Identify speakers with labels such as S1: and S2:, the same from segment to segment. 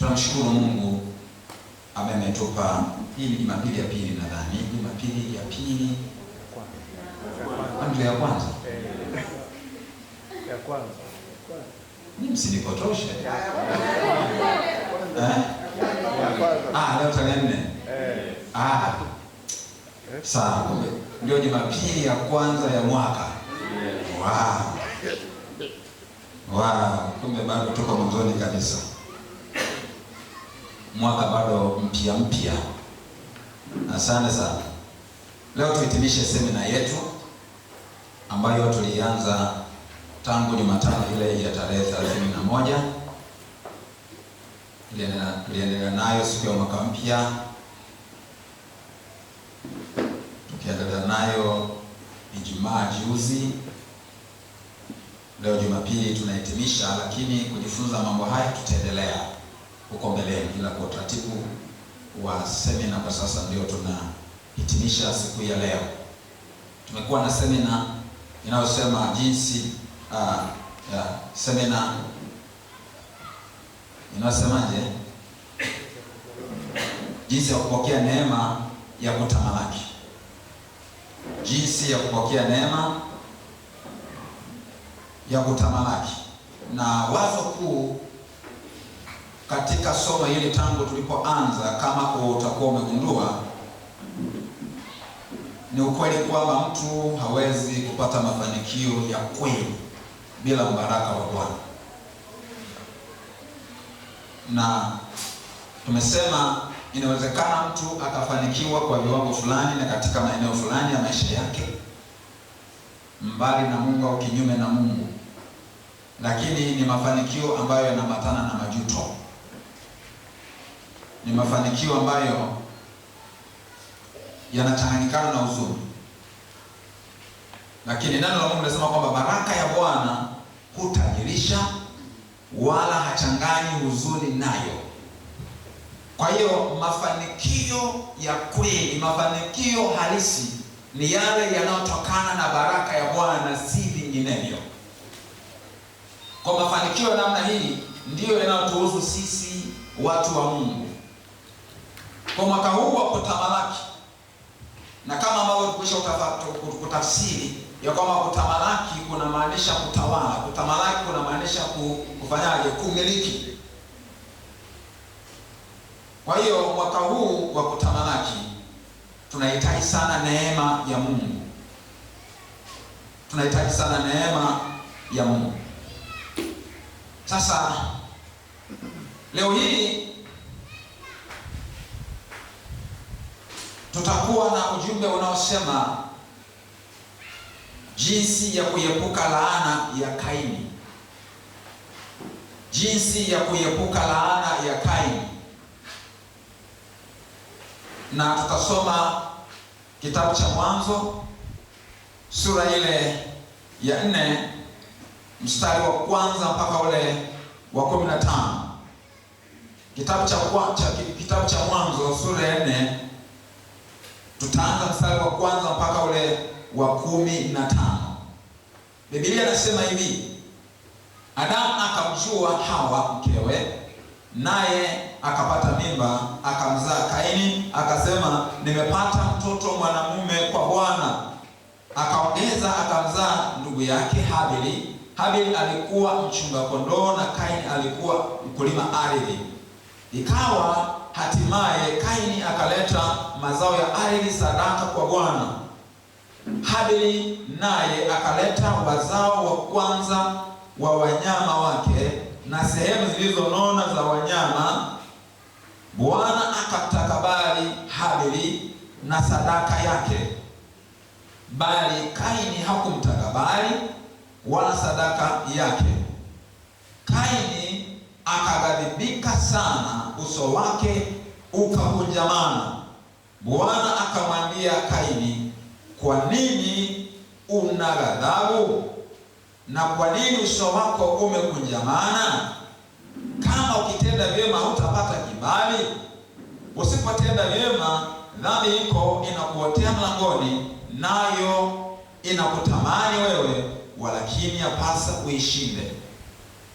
S1: Tunamshukuru Mungu ametupa hii Jumapili ya pili, nadhani Jumapili ya pili ndio ya kwanza.
S2: Ya kwanza.
S1: Ni msinipotoshe. Leo tarehe 4. Sawa, kumbe ndio Jumapili ya kwanza ya mwaka. Wow, kumbe bado tuko mwanzoni kabisa. Mwaka bado mpya. Asante sana. Leo tuhitimishe semina yetu ambayo tulianza tangu Jumatano ile ya tarehe 31. Tuliendelea nayo siku ya mwaka mpya. Tukiendelea nayo Ijumaa juzi. Leo Jumapili tunahitimisha, lakini kujifunza mambo haya tutaendelea huko mbeleni, ila kwa utaratibu wa semina kwa sasa ndio tunahitimisha siku ya leo. Tumekuwa na semina inayosema jinsi semina inasemaje? Jinsi ya kupokea neema ya kutamalaki. Jinsi ya kupokea neema ya kutamalaki. Na wazo kuu katika somo hili tangu tulipoanza, kama utakuwa umegundua, ni ukweli kwamba mtu hawezi kupata mafanikio ya kweli bila mbaraka wa Bwana. Na tumesema inawezekana mtu akafanikiwa kwa viwango fulani na katika maeneo fulani ya maisha yake, mbali na Mungu au kinyume na Mungu, lakini ni mafanikio ambayo yanaambatana na majuto. Ni mafanikio ambayo yanachanganyikana na huzuni. Lakini neno la Mungu linasema kwamba baraka ya Bwana hutajirisha wala hachanganyi huzuni nayo. Kwa hiyo mafanikio ya kweli, mafanikio halisi ni yale yanayotokana na baraka ya Bwana, si vinginevyo. Kwa mafanikio ya namna hii ndiyo yanayotuhusu sisi watu wa Mungu. Kwa mwaka huu wa kutamalaki, na kama ambavyo tukisha kutafsiri ya kwamba kutamalaki kuna maanisha kutawala, kutamalaki kuna maanisha kufanyaje? Kumiliki. Kwa hiyo mwaka huu wa kutamalaki tunahitaji sana neema ya Mungu. Tunahitaji sana neema ya Mungu. Sasa leo hii tutakuwa na ujumbe unaosema jinsi ya kuepuka laana ya Kaini. Jinsi ya kuepuka laana ya Kaini. Na tutasoma kitabu cha Mwanzo sura ile ya 4 mstari wa kwanza mpaka ule wa 15. Kitabu cha Mwanzo sura ya 4 tutaanza mstari wa kwanza mpaka ule wa 15. Biblia inasema hivi: Adamu akamjua Hawa mkewe, naye akapata mimba, akamzaa Kaini, akasema nimepata mtoto mwanamume kwa Bwana. Akaongeza akamzaa ndugu yake Habili. Habili alikuwa mchunga kondoo na Kaini alikuwa mkulima ardhi. Ikawa hatimaye Kaini akaleta mazao ya ardhi sadaka kwa Bwana. Habili naye akaleta wazao wa kwanza wa wanyama wake na sehemu zilizonona za wanyama. Bwana akatakabali Habili na sadaka yake, bali Kaini hakumtakabali wala sadaka yake. Kaini akaghadhibika sana, uso wake ukakunjamana. Bwana akamwambia Kaini, kwa nini una ghadhabu na kwa nini uso wako umekunjamana? Kama ukitenda vyema hutapata kibali, usipotenda vyema dhambi iko inakuotea mlangoni, nayo inakutamani wewe, walakini yapasa uishinde.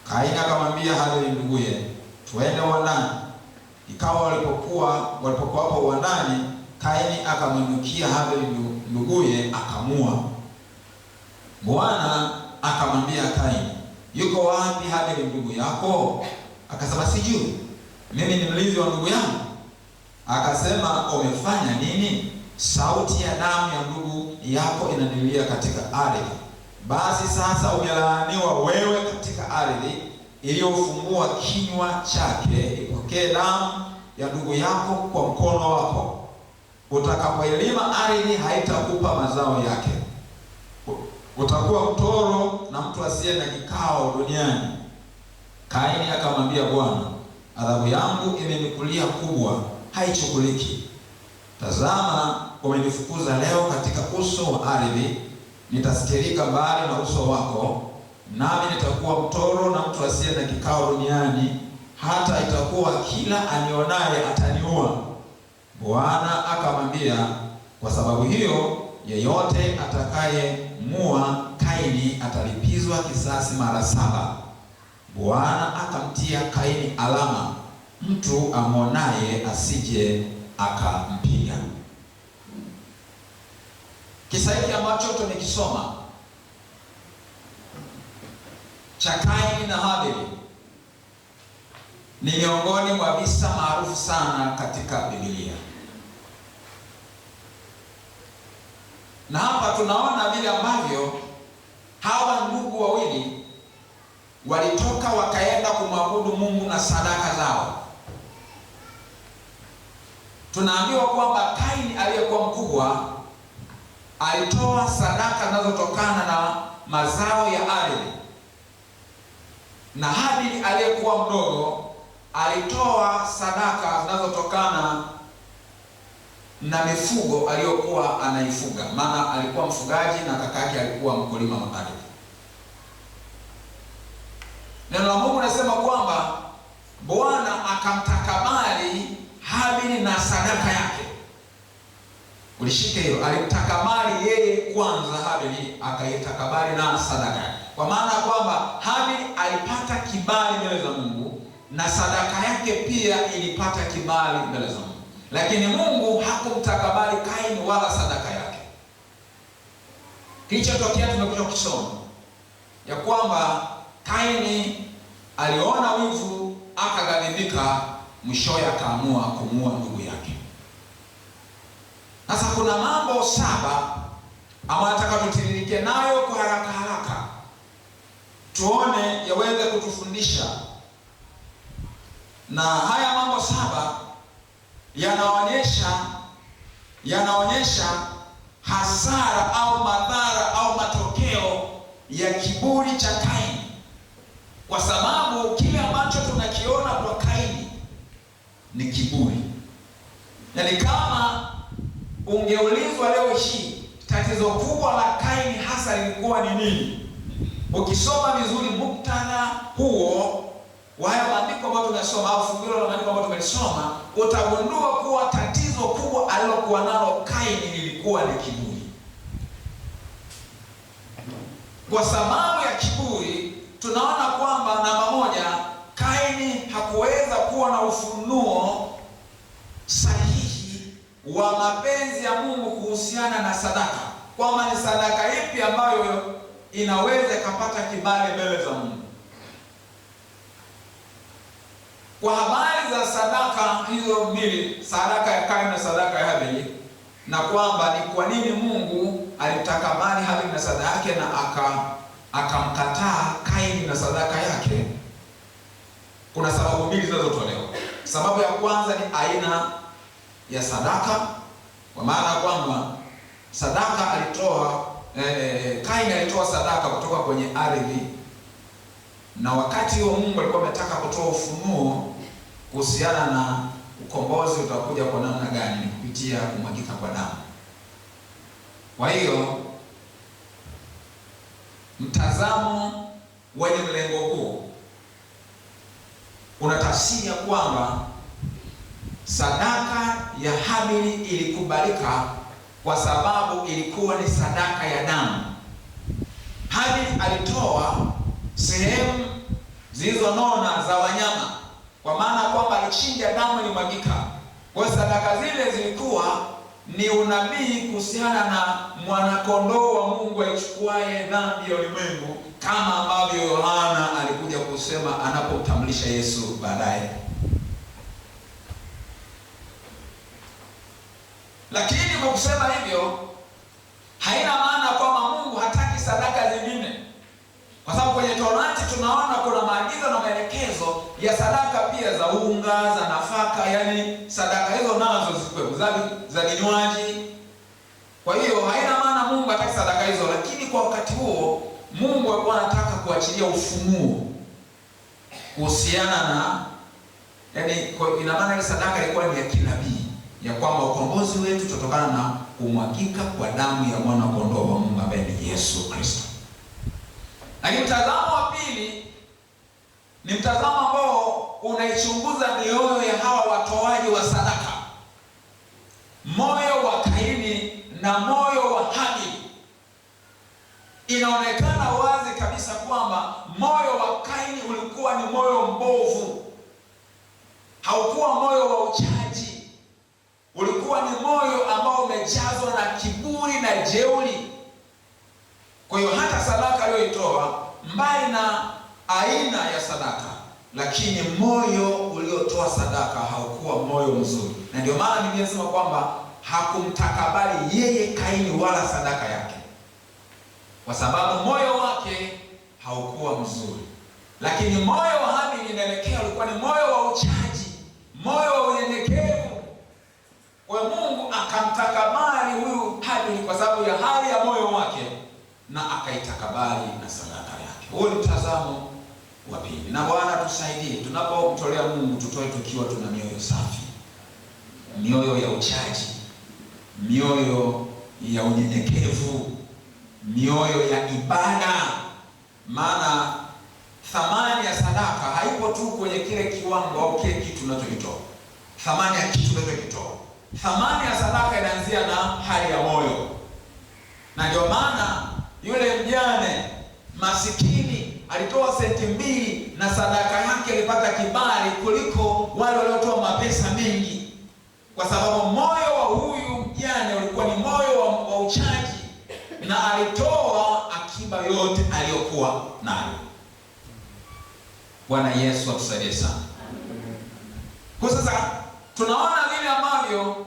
S1: Kaini akamwambia Habili nduguye, twende uwandani. Ikawa walipokuwa hapo uwandani, Kaini akamwinukia Habili nduguye akamua. Bwana akamwambia Kaini, yuko wapi Habili ndugu yako? Akasema, sijui, mimi ni mlinzi wa ndugu yangu. Akasema, umefanya nini? Sauti ya damu ya ndugu yako inanilia katika ardhi. Basi sasa umelaaniwa wewe katika ardhi iliyofungua kinywa chake. Ipokee damu ya ndugu yako kwa mkono wako. Utakapoilima ardhi haitakupa mazao yake. Utakuwa mtoro na mtu asiye na kikao duniani. Kaini akamwambia Bwana, adhabu yangu imenikulia kubwa, haichukuliki. Tazama, umenifukuza leo katika uso wa ardhi, nitastirika mbali na uso wako, nami nitakuwa mtoro na mtu asiye na kikao duniani, hata itakuwa kila anionaye ataniua. Bwana akamwambia, kwa sababu hiyo yeyote atakayemua Kaini atalipizwa kisasi mara 7. Bwana akamtia Kaini alama, mtu amwonaye asije akampiga. Kisa hiki ambacho tumekisoma cha Kaini na Habili ni miongoni mwa visa maarufu sana katika Biblia. Na hapa tunaona vile ambavyo hawa ndugu wawili walitoka wakaenda kumwabudu Mungu na sadaka zao. Tunaambiwa kwamba Kaini aliyekuwa mkubwa alitoa sadaka zinazotokana na mazao ya ardhi, na Habili aliyekuwa mdogo alitoa sadaka zinazotokana na mifugo aliyokuwa anaifuga, maana alikuwa mfugaji na kakake alikuwa mkulima wa ardhi. Neno la Mungu nasema kwamba Bwana akamtakabali Habili na sadaka yake. Ulishike hiyo, alimtakabali yeye kwanza Habili, akaitakabali na sadaka yake. Kwa maana kwamba Habili alipata kibali mbele za Mungu na sadaka yake pia ilipata kibali mbele za Mungu. Lakini Mungu hakumtakabali Kaini wala sadaka yake. Kilichotokea tumekuja kusoma ya kwamba Kaini aliona wivu, akaghadhibika, mwishowe akaamua kumuua ndugu yake. Sasa kuna mambo 7 ambayo nataka tutiririke nayo kwa haraka haraka, tuone yaweze kutufundisha. Na haya mambo 7 yanaonyesha hasara au madhara au matokeo ya kiburi cha Kaini. Kwa sababu kile ambacho tunakiona kwa Kaini ni kiburi. Yaani kama ungeulizwa leo hii tatizo kubwa la Kaini hasa lilikuwa ni nini, ukisoma vizuri muktadha huo wa haya maandiko ambayo tunasoma au funguo la maandiko ambayo tumelisoma, utagundua kuwa tatizo kubwa alilokuwa nalo Kaini lilikuwa ni kiburi. Kwa sababu ya kiburi tunaona kwamba namba 1, Kaini hakuweza kuwa na ufunuo sahihi wa mapenzi ya Mungu kuhusiana na sadaka, kwamba ni sadaka ipi ambayo inaweza ikapata kibali mbele za Mungu. Kwa habari za sadaka hizo mbili, sadaka ya Kaini na sadaka ya Habili, na kwamba ni kwa nini Mungu alitakabali Habili na sadaka yake na akamkataa Kaini na sadaka yake, kuna sababu mbili zinazotolewa. Sababu ya kwanza ni aina ya sadaka, kwa maana kwamba sadaka alitoa Kaini alitoa sadaka kutoka kwenye ardhi, na wakati huo Mungu alikuwa ametaka kutoa ufunuo kuhusiana na ukombozi utakuja kwa namna gani, ni kupitia kumwagika kwa damu. Kwa hiyo mtazamo wenye mlengo huu unatafsiri ya kwamba sadaka ya Habili ilikubalika kwa sababu ilikuwa ni sadaka ya damu. Habili alitoa sehemu zilizonona za wanyama kwa maana kwamba alichinja, damu ilimwagika. Kwa sadaka zile zilikuwa ni unabii kuhusiana na mwanakondoo wa Mungu aichukuaye dhambi ya ulimwengu, kama ambavyo Yohana alikuja kusema anapotambulisha Yesu baadaye. Lakini kwa kusema hivyo haina maana kwamba Mungu hataki sadaka zingine, kwa sababu kwenye Torati tunaona kuna maagizo na maelekezo ya sadaka pia za unga, za nafaka, yani sadaka hizo nazo zikuwepo, za vinywaji. Kwa hiyo haina maana Mungu hataki sadaka hizo, lakini kwa wakati huo Mungu alikuwa anataka kuachilia ufunuo kuhusiana na, yani ina maana ile sadaka ilikuwa ni ya kinabii, ya kwamba ukombozi wetu tutokana na kumwagika kwa damu ya mwana kondoo wa Mungu ambaye ni Yesu Kristo. Lakini mtazamo wa pili ni mtazamo ambao unaichunguza mioyo ya hawa watoaji wa sadaka, moyo wa Kaini na moyo wa Habili. Inaonekana wazi kabisa kwamba moyo wa Kaini ulikuwa ni moyo mbovu, haukuwa moyo wa uchaji, ulikuwa ni moyo ambao umejazwa na kiburi na jeuri. Kwa hiyo hata sadaka aliyoitoa, mbali na aina ya sadaka, lakini moyo uliotoa sadaka haukuwa moyo mzuri, na ndio maana Biblia inasema kwamba hakumtakabali yeye Kaini wala sadaka yake, kwa sababu moyo wake haukuwa mzuri. Lakini moyo wa Habili inaelekea ulikuwa ni moyo wa uchaji, moyo wa unyenyekevu. Kwa Mungu akamtakabali huyu Habili kwa sababu ya hali ya moyo wake, na akaitakabali na sadaka yake. Huo ni mtazamo wa pili. Na Bwana tusaidie, tunapomtolea Mungu tutoe tukiwa tuna mioyo safi, mioyo ya uchaji, mioyo ya unyenyekevu, mioyo ya ibada. Maana thamani ya sadaka haipo tu kwenye kile kiwango au kile kitu tunachokitoa. Thamani ya kitu tunachokitoa, thamani ya sadaka inaanzia na hali ya moyo. Na ndio maana yule mjane masikini alitoa senti 2 na sadaka yake ilipata kibali kuliko wale waliotoa mapesa mengi, kwa sababu moyo wa huyu mjane ulikuwa ni moyo wa uchaji, na alitoa akiba yote aliyokuwa nayo. Bwana Yesu atusaidie sana. Kwa sasa tunaona vile ambavyo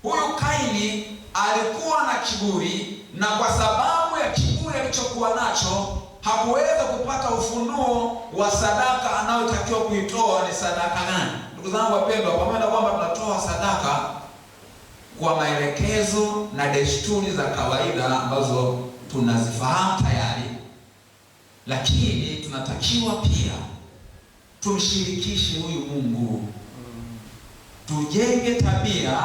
S1: huyu Kaini alikuwa na kiburi, na kwa sababu ya kiburi alichokuwa nacho hakuweza kupata ufunuo wa sadaka anayotakiwa kuitoa ni sadaka gani. Ndugu zangu wapendwa, pamoja na kwamba tunatoa sadaka kwa maelekezo na desturi za kawaida ambazo tunazifahamu tayari, lakini tunatakiwa pia tumshirikishe huyu Mungu, tujenge tabia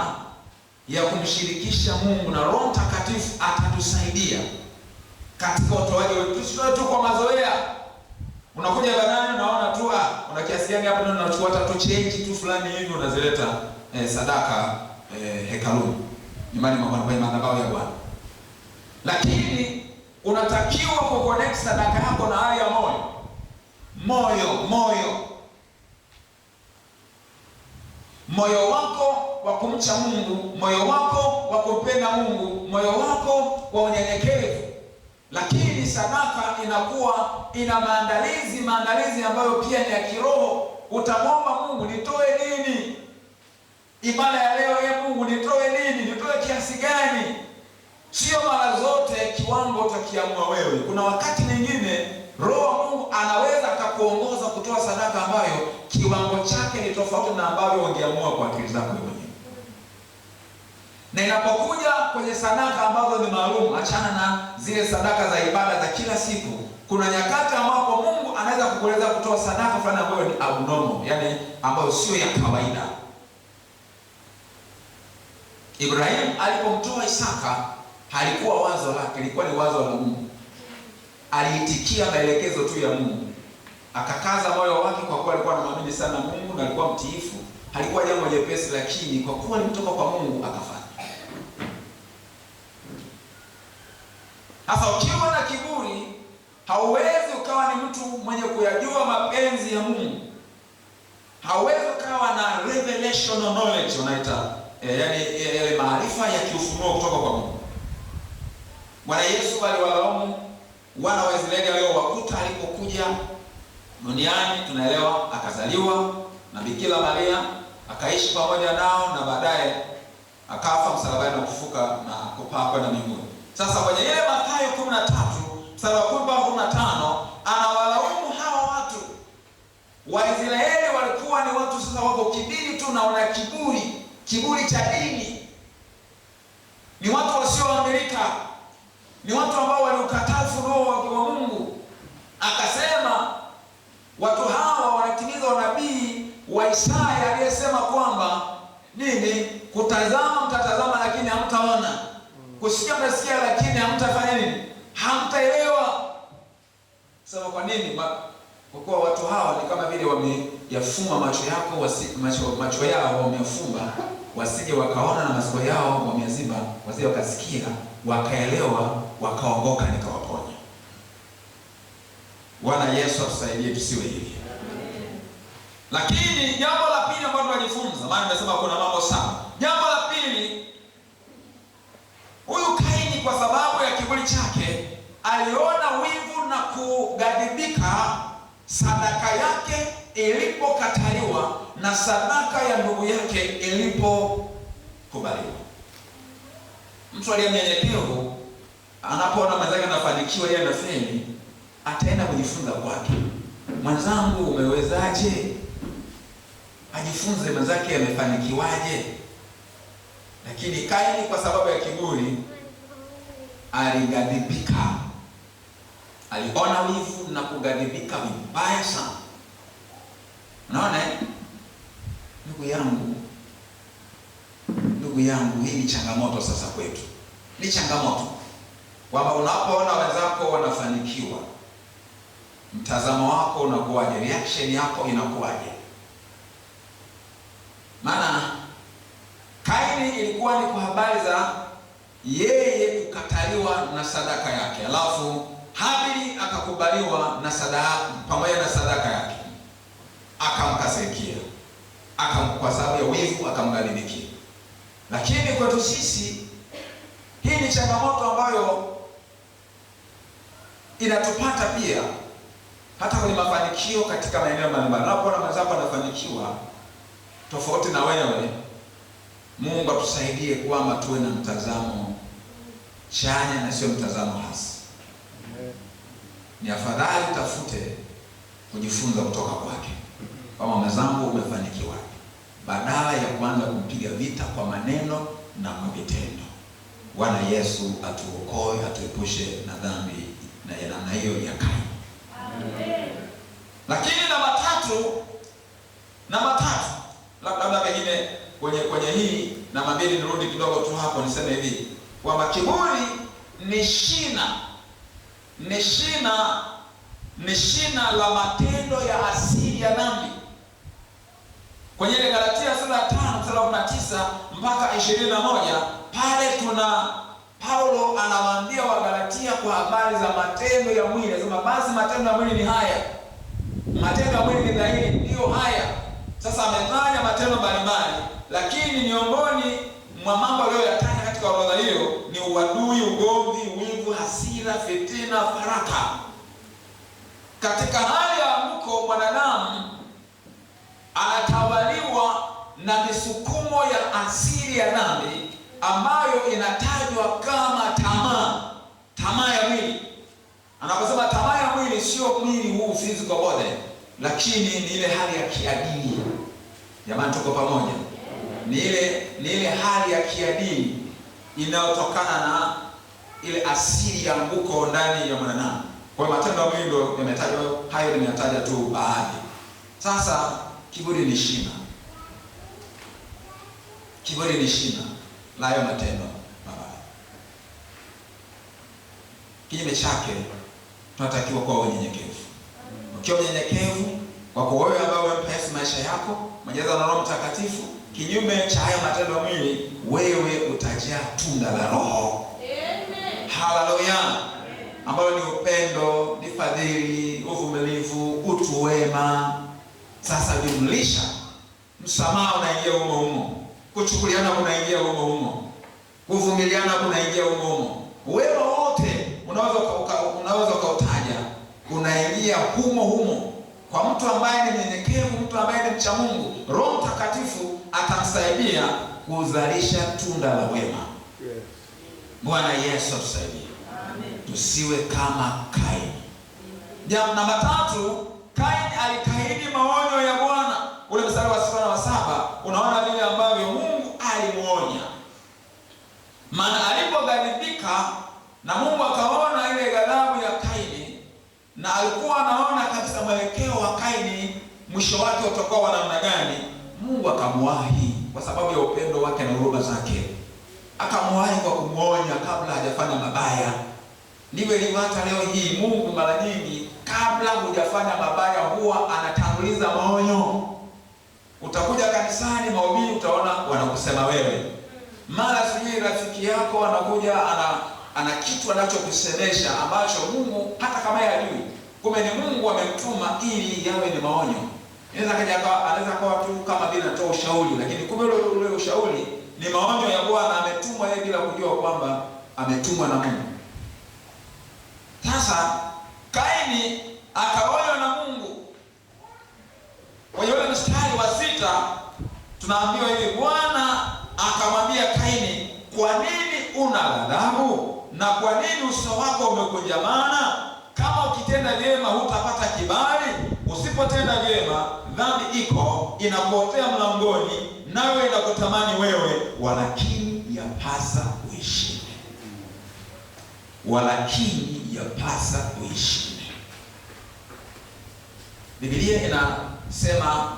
S1: ya kumshirikisha Mungu, na Roho Mtakatifu atatusaidia katika utoaji wetu. Tusitoe tu kwa mazoea. Unakuja ibadani unaona tu una kiasi gani hapo, ndio unachukua hata tu change tu fulani hivi unazileta sadaka hekaluni, nyumbani mwa Bwana, kwenye madhabahu ya Bwana. Lakini unatakiwa kuconnect sadaka yako na hali ya moyo wako wa kumcha Mungu, moyo wako wa kumpenda Mungu, moyo wako wa unyenyekevu. Lakini sadaka inakuwa ina maandalizi ambayo pia ni ya kiroho. Utamwomba Mungu, nitoe nini ibada ya leo? Mungu, nitoe nini? Nitoe kiasi gani? Sio mara zote kiwango utakiamua wewe. Kuna wakati mwingine Roho wa Mungu anaweza akakuongoza kutoa sadaka ambayo kiwango chake ni tofauti na ambavyo ungeamua kwa akili zako mwenyewe. Na inapokuja kwenye sadaka ambazo ni maalum, achana na zile sadaka za ibada za kila siku. Kuna nyakati ambapo Mungu anaweza kukueleza kutoa sadaka fulani ambayo ni abnormal, yani ambayo sio ya kawaida. Ibrahim alipomtoa Isaka halikuwa wazo lake, ilikuwa ni wazo la Mungu. Aliitikia maelekezo tu ya Mungu, akakaza moyo wake kwa kuwa alikuwa anamwamini sana Mungu na alikuwa mtiifu. Halikuwa jambo jepesi, lakini kwa kuwa limetoka kwa Mungu akafanya. Sasa ukiwa na kiburi, hauwezi ukawa ni mtu mwenye kuyajua mapenzi ya Mungu. hauwezi ukawa na revelational knowledge unaita, yani maarifa ya kiufunuo kutoka kwa Mungu. Bwana Yesu aliwalaumu wana wa Israeli waliowakuta alipokuja duniani. Tunaelewa akazaliwa na Bikira Maria, akaishi pamoja nao, na baadaye akafa msalabani na kufuka na kupaa kwenda mbinguni. Sasa kwenye ile Mathayo 13 mstari wa 15 anawalaumu hawa watu. Waisraeli walikuwa ni watu sasa wako kiburi tu na wana kiburi cha dini. Ni watu wasioamilika. Ni watu ambao waliukataa ufunuo wa Mungu. Akasema watu hawa wanatimiza unabii wa Isaya aliyesema kwamba nini? Kutazama mtatazama lakini hamtaona. Kusikia mtasikia lakini hamtafanya nini? Hamtaelewa. Sasa kwa nini? Kwa kuwa watu hawa ni kama vile wameyafumba macho yako, macho yao wameyafumba, wasije wakaona, na masikio yao wameziba, wasije wakasikia, wakaelewa, wakaongoka nikawaponya. Bwana Yesu atusaidie tusiwe hivi. Lakini jambo la pili ambalo tunajifunza, maana nimesema kuna mambo sana. Jambo la pili, huyu Kaini kwa sababu ya kiburi chake aliona wivu na kughadhibika sadaka yake ilipokataliwa na sadaka ya ndugu yake ilipokubaliwa. Mtu aliye mnyenyekevu anapoona mwenzake anafanikiwa, yeye anafeli, ataenda kujifunza kwake. Mwenzangu umewezaje? Ajifunze mwenzake amefanikiwaje. Lakini Kaini kwa sababu ya kiburi alighadhibika. Aliona wivu na kughadhibika vibaya sana. Unaona ndugu yangu, hii ni changamoto sasa kwetu. Ni changamoto kwamba unapoona wenzako wanafanikiwa, mtazamo wako unakuwaje? Reaction yako inakuwaje? Maana Kaini ilikuwa ni kwa habari za yeye kukataliwa na sadaka yake, alafu Habili akakubaliwa na sadaka pamoja na sadaka yake. Akamkasirikia, kwa sababu ya wivu akamghadhibikia. Lakini kwetu sisi hii ni changamoto ambayo inatupata pia hata kwenye mafanikio katika maeneo mbalimbali. Unapoona mwenzako anafanikiwa tofauti na wewe, Mungu atusaidie kwamba tuwe na mtazamo chanya na sio mtazamo hasi. Ni afadhali tafute kujifunza kutoka kwake, kama mwenzangu umefanikiwa, badala ya kuanza kumpiga vita kwa maneno na kwa vitendo. Bwana Yesu atuokoe, atuepushe na dhambi na ya namna hiyo ya Kaini. Amen. Lakini namba tatu, labda pengine kwenye hii namba 2 nirudi kidogo tu hapo niseme hivi kwamba kiburi ni shina la matendo ya asili ya dhambi. Kwenye Galatia sura ya 5 mstari wa 19 mpaka 21, pale tuna Paulo anawaambia Wagalatia kwa habari za matendo ya mwili. Anasema basi matendo ya mwili ni haya. Matendo ya mwili ni dhahiri, ndio haya. Sasa ametaja matendo mbalimbali, lakini miongoni mwa mambo aliyoyataja katika orodha hiyo ni uadui, ugomvi, wivu, hasira, fitina, faraka. Katika hali ya anguko, mwanadamu anatawaliwa na misukumo ya asili ya dhambi ambayo inatajwa kama tamaa ya mwili. Anaposema tamaa ya mwili, sio mwili huu physical body, lakini ni ile hali ya kiadili. Jamani, tuko pamoja? Ni ile hali ya kiadili inayotokana na ile asili ya anguko ndani ya mwanadamu. Kwa matendo ya mwili ndio yametajwa hayo, nimeyataja tu baadhi. Sasa kiburi ni shina la hayo matendo mabaya. Kinyume chake, tunatakiwa kuwa wenyenyekevu. Ukiwa mnyenyekevu kwa kuwa wewe ambao umempa Yesu maisha yako, umejaza na Roho Mtakatifu, kinyume cha haya matendo ya mwili, wewe utajaa tunda la Roho. Amen. Haleluya. Ambalo ni upendo, ni fadhili, uvumilivu, utu wema, Sasa jumlisha, msamaha unaingia humo humo, kuchukuliana kunaingia humo humo, kuvumiliana kunaingia humo humo. Wema wote unaweza ukautaja unaingia humo humo. Kwa mtu ambaye ni mnyenyekevu, mtu ambaye ni mcha Mungu, Roho Mtakatifu atamsaidia kuzalisha tunda la wema. Bwana Yesu atusaidie. Amen. Tusiwe kama Kaini. Jambo namba 3, Kaini alikaidi maonyo ya Bwana. Ule mstari wa 6 na 7 unaona vile ambavyo Mungu alimuonya. Maana alipoghadhibika na Mungu akaona ile ghadhabu ya Kaini, na alikuwa anaona kabisa mwelekeo wa Kaini mwisho wake utakuwa wa namna gani, Mungu akamwahi kwa sababu ya upendo wake na huruma zake. Akamwahi kwa kumuonya kabla hajafanya mabaya. Ndivyo ilivyo hata leo hii. Mungu mara nyingi kabla hujafanya mabaya huwa anatanguliza maonyo. Utakuja kanisani, mahubiri, utaona wanakusema wewe. Mara sijui rafiki yako anakuja ana kitu anachokusemesha ambacho Mungu hata kama yeye hajui, kumbe ni Mungu amemtuma ili yawe ni maonyo. Anaweza kuwa tu kama bila kutoa ushauri, lakini kumbe ule ushauri ni maonyo ya Bwana. Ametumwa yeye bila kujua kwamba ametumwa na Mungu. Sasa Kaini akaonywa na Mungu. Kwa hiyo mstari wa 6 tunaambiwa hivi, Bwana akamwambia Kaini, kwa nini una ghadhabu na kwa nini uso wako umekunjamana? Kama ukitenda vyema hutapata kibali, usipotenda vyema dhambi iko inakuotea mlangoni, nawe inakutamani wewe, walakini yapasa uishinde. Walakini yapasa uishinde. Biblia inasema,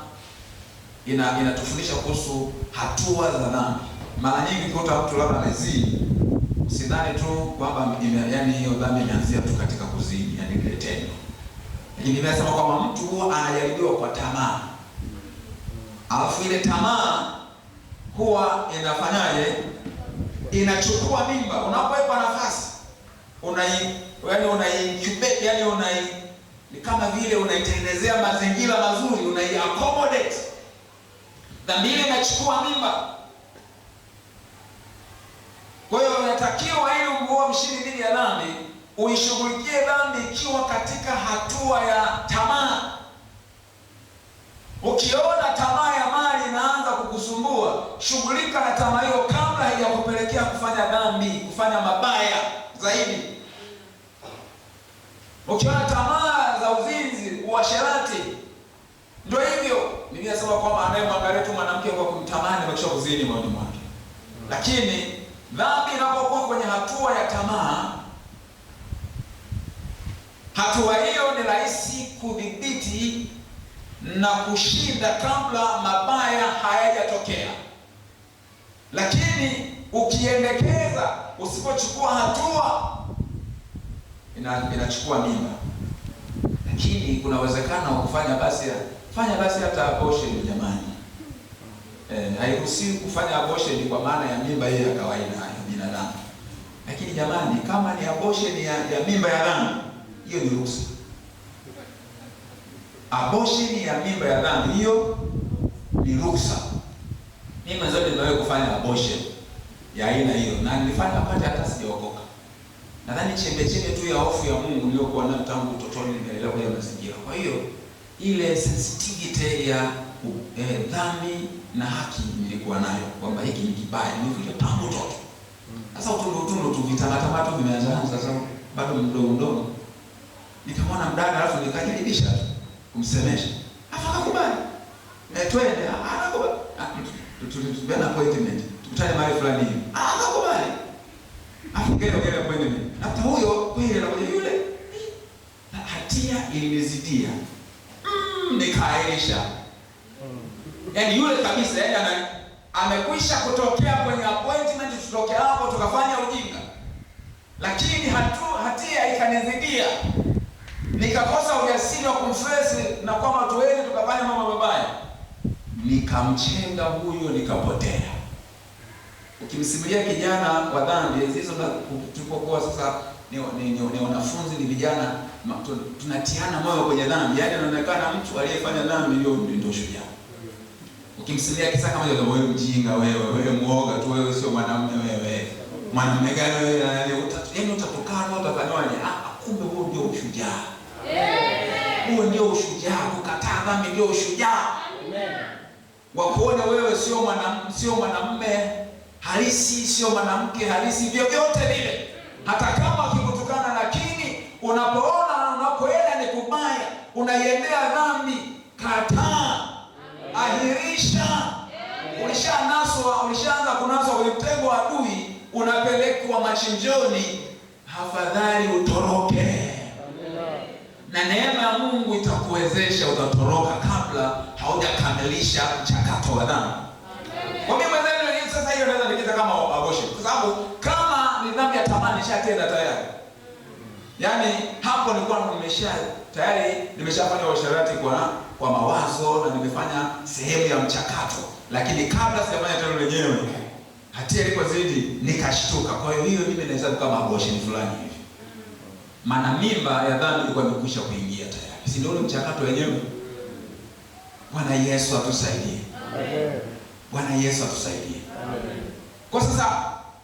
S1: inatufundisha kuhusu hatua za dhambi. Mara nyingi kuta mtu labda amezini, usidhani tu kwamba yaani hiyo dhambi inaanzia tu katika kuzini, yaani ile tendo. Lakini nimesema kwamba mtu huwa anajaribiwa kwa tamaa. Alafu ile tamaa huwa inafanyaje? Inachukua mimba. Unapoipa nafasi, unai-incubate, yaani ni kama vile unaitengenezea mazingira mazuri, unai-accommodate. Dhambi ile inachukua mimba. Kwa hiyo unatakiwa ili uwe mshindi dhidi ya dhambi, uishughulikie dhambi ikiwa katika hatua ya tamaa. Ukiona tamaa ya mali inaanza kukusumbua, shughulika na tamaa hiyo kabla haijakupelekea kufanya dhambi, kufanya mabaya zaidi. Ukiona tamaa za uzinzi, uasherati, ndio hivyo. Biblia inasema kwamba anayemwangalia tu mwanamke kwa kumtamani amekwisha kuzini moyoni mwake. Lakini dhambi inapokuwa kwenye hatua ya tamaa, hatua hiyo ni rahisi kudhibiti na kushinda kabla mabaya hayajatokea. Lakini ukiendekeza, usipochukua hatua, inachukua mimba. Lakini kuna uwezekano wa kufanya basi hata abortion jamani. Hairuhusiwi kufanya abortion kwa maana ya mimba hiyo ya kawaida ya binadamu. Lakini jamani, kama ni abortion ya mimba ya dhambi, hiyo ni ruhusa. Abortion ya mimba ya dhambi, hiyo ni ruhusa. Mimi zote nimewahi kufanya abortion ya aina hiyo, na nilifanya wakati hata sijaokoka. Nadhani chembe tu ya hofu ya Mungu niliyokuwa nayo tangu utotoni, nimelelewa kwenye mazingira. Kwa hiyo ile sensitivity ya dhambi na haki nilikuwa nayo, kwamba hiki ni kibaya, nilikuwa tangu utoto. Sasa utundu tu vitangatama tu vimeanza sasa, bado mdogo. Nikamwona mdada, alafu nikajaribisha kumsemesha. Akakubali. Twende, akakubali. Tulipeana appointment. Tukutane mahali fulani. Akakubali. Afukele appointment. Hata huyo kweli anakuja yule. Hatia ilinizidia. Nikaahirisha. Yaani yule kabisa, yaani amekwisha kutokea kwenye appointment, tutokea hapo tukafanya ujinga. Lakini hatia ikanizidia. Nikakosa ujasiri wa kumface na kwamba tuende tukafanya mambo mabaya. Nikamchenga huyo, nikapotea. Ukimsimulia kijana wa dhambi hizo tulipokuwa sasa ni wanafunzi, ni vijana, tunatiana moyo kwenye dhambi. Yaani anaonekana mtu aliyefanya dhambi ndio shujaa. Ukimsimulia kisa kama hiyo, wewe mjinga, wewe muoga tu, wewe sio mwanamume, wewe mwanamume gani wewe? Yaani utatokana, utafanywaje? Kumbe huo ndio ushujaa. Huo ndio ushujaa. Kukataa dhambi ndio ushujaa. Wakuona wewe sio mwanamume halisi, sio mwanamke halisi, vyovyote vile, hata kama ukikutukana, lakini unapoona unakoenda ni kubaya, unaiendea dhambi, kataa, ahirisha. Ulishanaswa, ulishaanza kunaswa kwenye mtego wa adui, unapelekwa machinjoni, afadhali utoroke. Na neema ya Mungu itakuwezesha utatoroka kabla haujakamilisha mchakato wa dhambi. Kwa mimi mwenyewe sasa hiyo naweza nikita kama abortion, kwa sababu kama ni dhambi ya tamaa nishatenda tayari. Yaani hapo nilikuwa nimeshafanya uasherati kwa mawazo na nimefanya sehemu ya mchakato, lakini kabla sijafanya tendo lenyewe hatia ilipozidi nikashtuka. Kwa hiyo mimi naweza kama abortion fulani hivi. Maana mimba ya dhambi ilikuwa imekwisha kuingia tayari. Si ndio ule mchakato wenyewe? Bwana Yesu atusaidie. Amen. Bwana Yesu atusaidie. Amen. Kwa sasa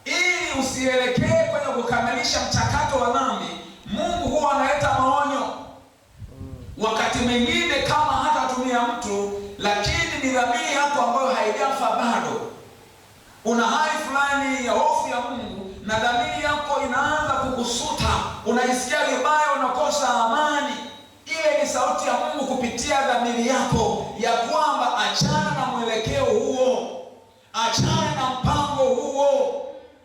S1: ili usielekee kwenye kukamilisha mchakato wa dhambi, Mungu huwa analeta maonyo. Wakati mwingine kama hatatumia mtu, lakini ni dhamiri yako ambayo haijafa bado. Una hali fulani ya hofu ya Mungu na dhamiri yako inaanza kukusuta, unaisikia vibaya, unakosa amani. Ile ni sauti ya Mungu kupitia dhamiri yako ya kwamba achana na mwelekeo huo, achana na mpango huo,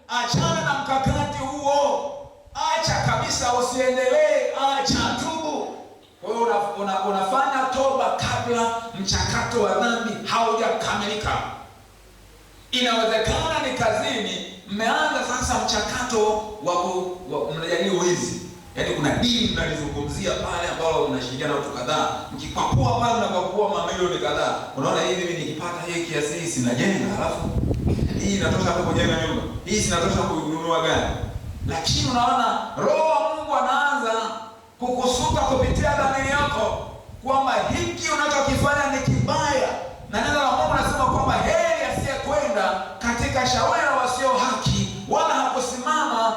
S1: achana na mkakati huo, acha kabisa, usiendelee, acha tu. Kwa hiyo unafanya toba kabla mchakato wa dhambi haujakamilika. Inawezekana ni kazini, mmeanza sasa mchakato wa mnajadili wizi. Yaani kuna dini mnalizungumzia pale ambalo mnashirikiana watu kadhaa. Mkikwapua pale mnakwapua mamilioni kadhaa. Unaona hivi mimi nikipata hii kiasi hii sinajenga, alafu hii inatosha hapo kujenga nyumba. Hii inatosha kununua gari. Lakini unaona Roho wa Mungu anaanza kukusuka kupitia dhamiri yako kwamba hiki unachokifanya ni kibaya. Na neno la Mungu linasema kwamba heri asiyekwenda katika shauri la wasio haki, wala hakusimama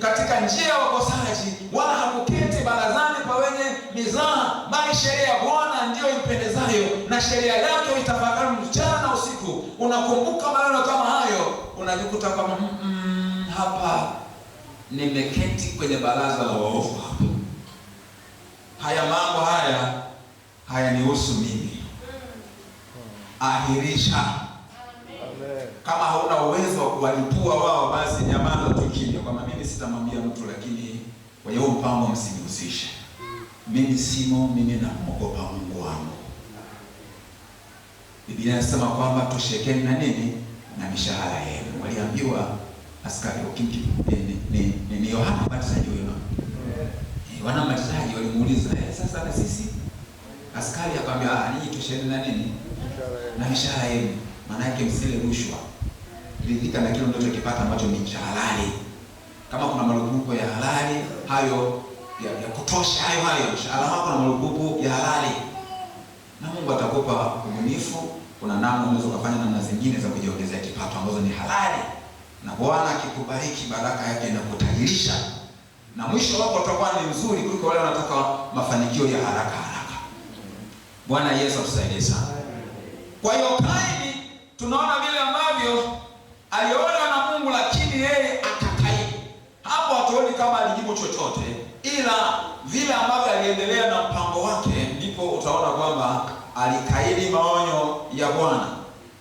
S1: katika njia ya wakosaji, wala hakuketi barazani pa wenye mizaa, bali sheria ya Bwana ndiyo impendezayo, na sheria yake itafakari mchana na usiku. Unakumbuka maneno kama hayo, unajikuta kama hapa nimeketi kwenye baraza la waovu. Haya mambo hayanihusu mimi. Ahirisha. Amen. Kama hauna uwezo wa kuwalipua wao, basi nyamaza tu kimya, kwamba mimi sitamwambia mtu, lakini kwa hiyo mpango msinihusishe. Mimi simo, mimi namuogopa Mungu wangu. Biblia inasema kwamba tushekeni na nini? Na mishahara yenu. Waliambiwa askari ni Yohana Mbatizaji huyo. Yohana Mbatizaji walimuuliza, sasa na sisi? Askari akamwambia, ninyi tushekeni na nini? Na mishahara yenu. Maana yake msile rushwa. Ridhika na kile unachokipata ambacho ni cha halali. Kama kuna marupurupu ya halali, hayo ya kutosha, hayo mshahara wako na marupurupu ya halali. Na Mungu atakupa ubunifu. Kuna namna unaweza kufanya namna zingine za kujiongezea kipato ambazo ni halali. Na Bwana akikubariki, baraka yake inakutajirisha. Na mwisho wako utakuwa ni mzuri kuliko wale wanataka mafanikio ya haraka. Bwana Yesu atusaidie sana. Kwa hiyo Kaini tunaona vile ambavyo aliona na Mungu, lakini yeye akakaidi. Hapo hatuoni kama alijibu chochote, ila vile ambavyo aliendelea na mpango wake, ndipo utaona kwamba alikaidi maonyo ya Bwana.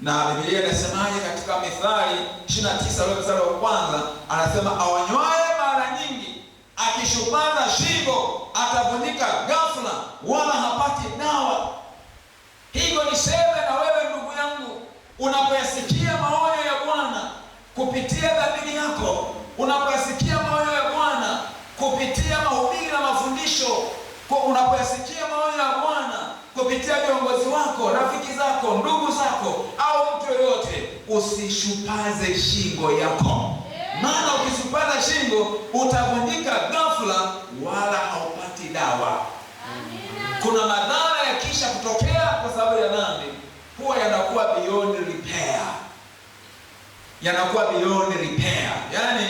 S1: Na Biblia inasemaje katika Mithali 29 mstari wa kwanza? Anasema awanywaye mara nyingi akishupaza shingo atavunjika ghafla, wala hapati dawa. Hivyo niseme na wewe ndugu yangu, unapoyasikia maonyo ya Bwana kupitia dhamiri yako, unapoyasikia maonyo ya Bwana kupitia mahubiri na mafundisho, unapoyasikia maonyo ya Bwana kupitia viongozi wako, rafiki zako, ndugu zako au mtu yoyote, usishupaze shingo yako. maana ukisipata shingo utavunjika ghafla, wala haupati dawa. Kuna madhara yakisha kutokea kwa sababu ya dhambi, huwa yanakuwa beyond repair. Yanakuwa beyond repair. Yaani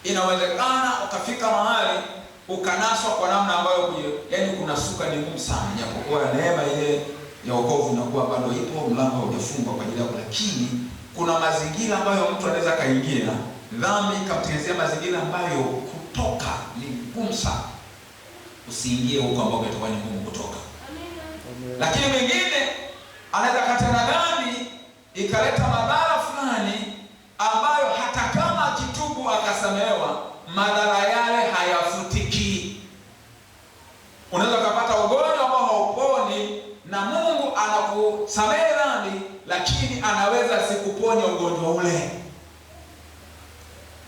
S1: inawezekana ukafika mahali ukanaswa kwa namna ambayo yaani kunasuka ni ngumu sana, japokuwa neema ile ya wokovu inakuwa bado ipo, mlango haujafungwa kwa ajili yako, lakini kuna mazingira ambayo mtu anaweza kaingia, dhambi ikamtengenezea mazingira ambayo kutoka ni ngumu sana. Usiingie huko ambako itakuwa ni ngumu kutoka. Lakini mwingine anaweza katenda dhambi ikaleta madhara fulani ambayo hata kama akitubu akasamehewa, madhara yale hayafutiki. Unaweza kupata ugonjwa ambao hauponi na Mungu anakusamehe dhambi, lakini anaweza sikuponya ugonjwa ule.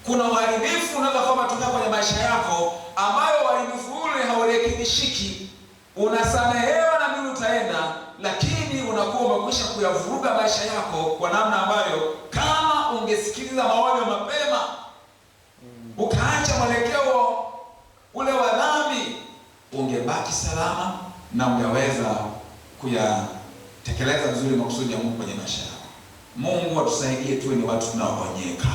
S1: Kuna uharibifu unaweza kama kutoka kwenye maisha yako ambayo uharibifu ule haurekebishiki. Unasamehewa na mimi utaenda, lakini unakuwa umekwisha kuyavuruga maisha yako kwa namna ambayo kama ungesikiliza maonyo mapema, ukaacha mwelekeo ule wa dhambi, ungebaki salama na ungeweza kuyatekeleza vizuri makusudi ya Mungu kwenye maisha yako. Mungu atusaidie tuwe ni watu tunaoonyeka.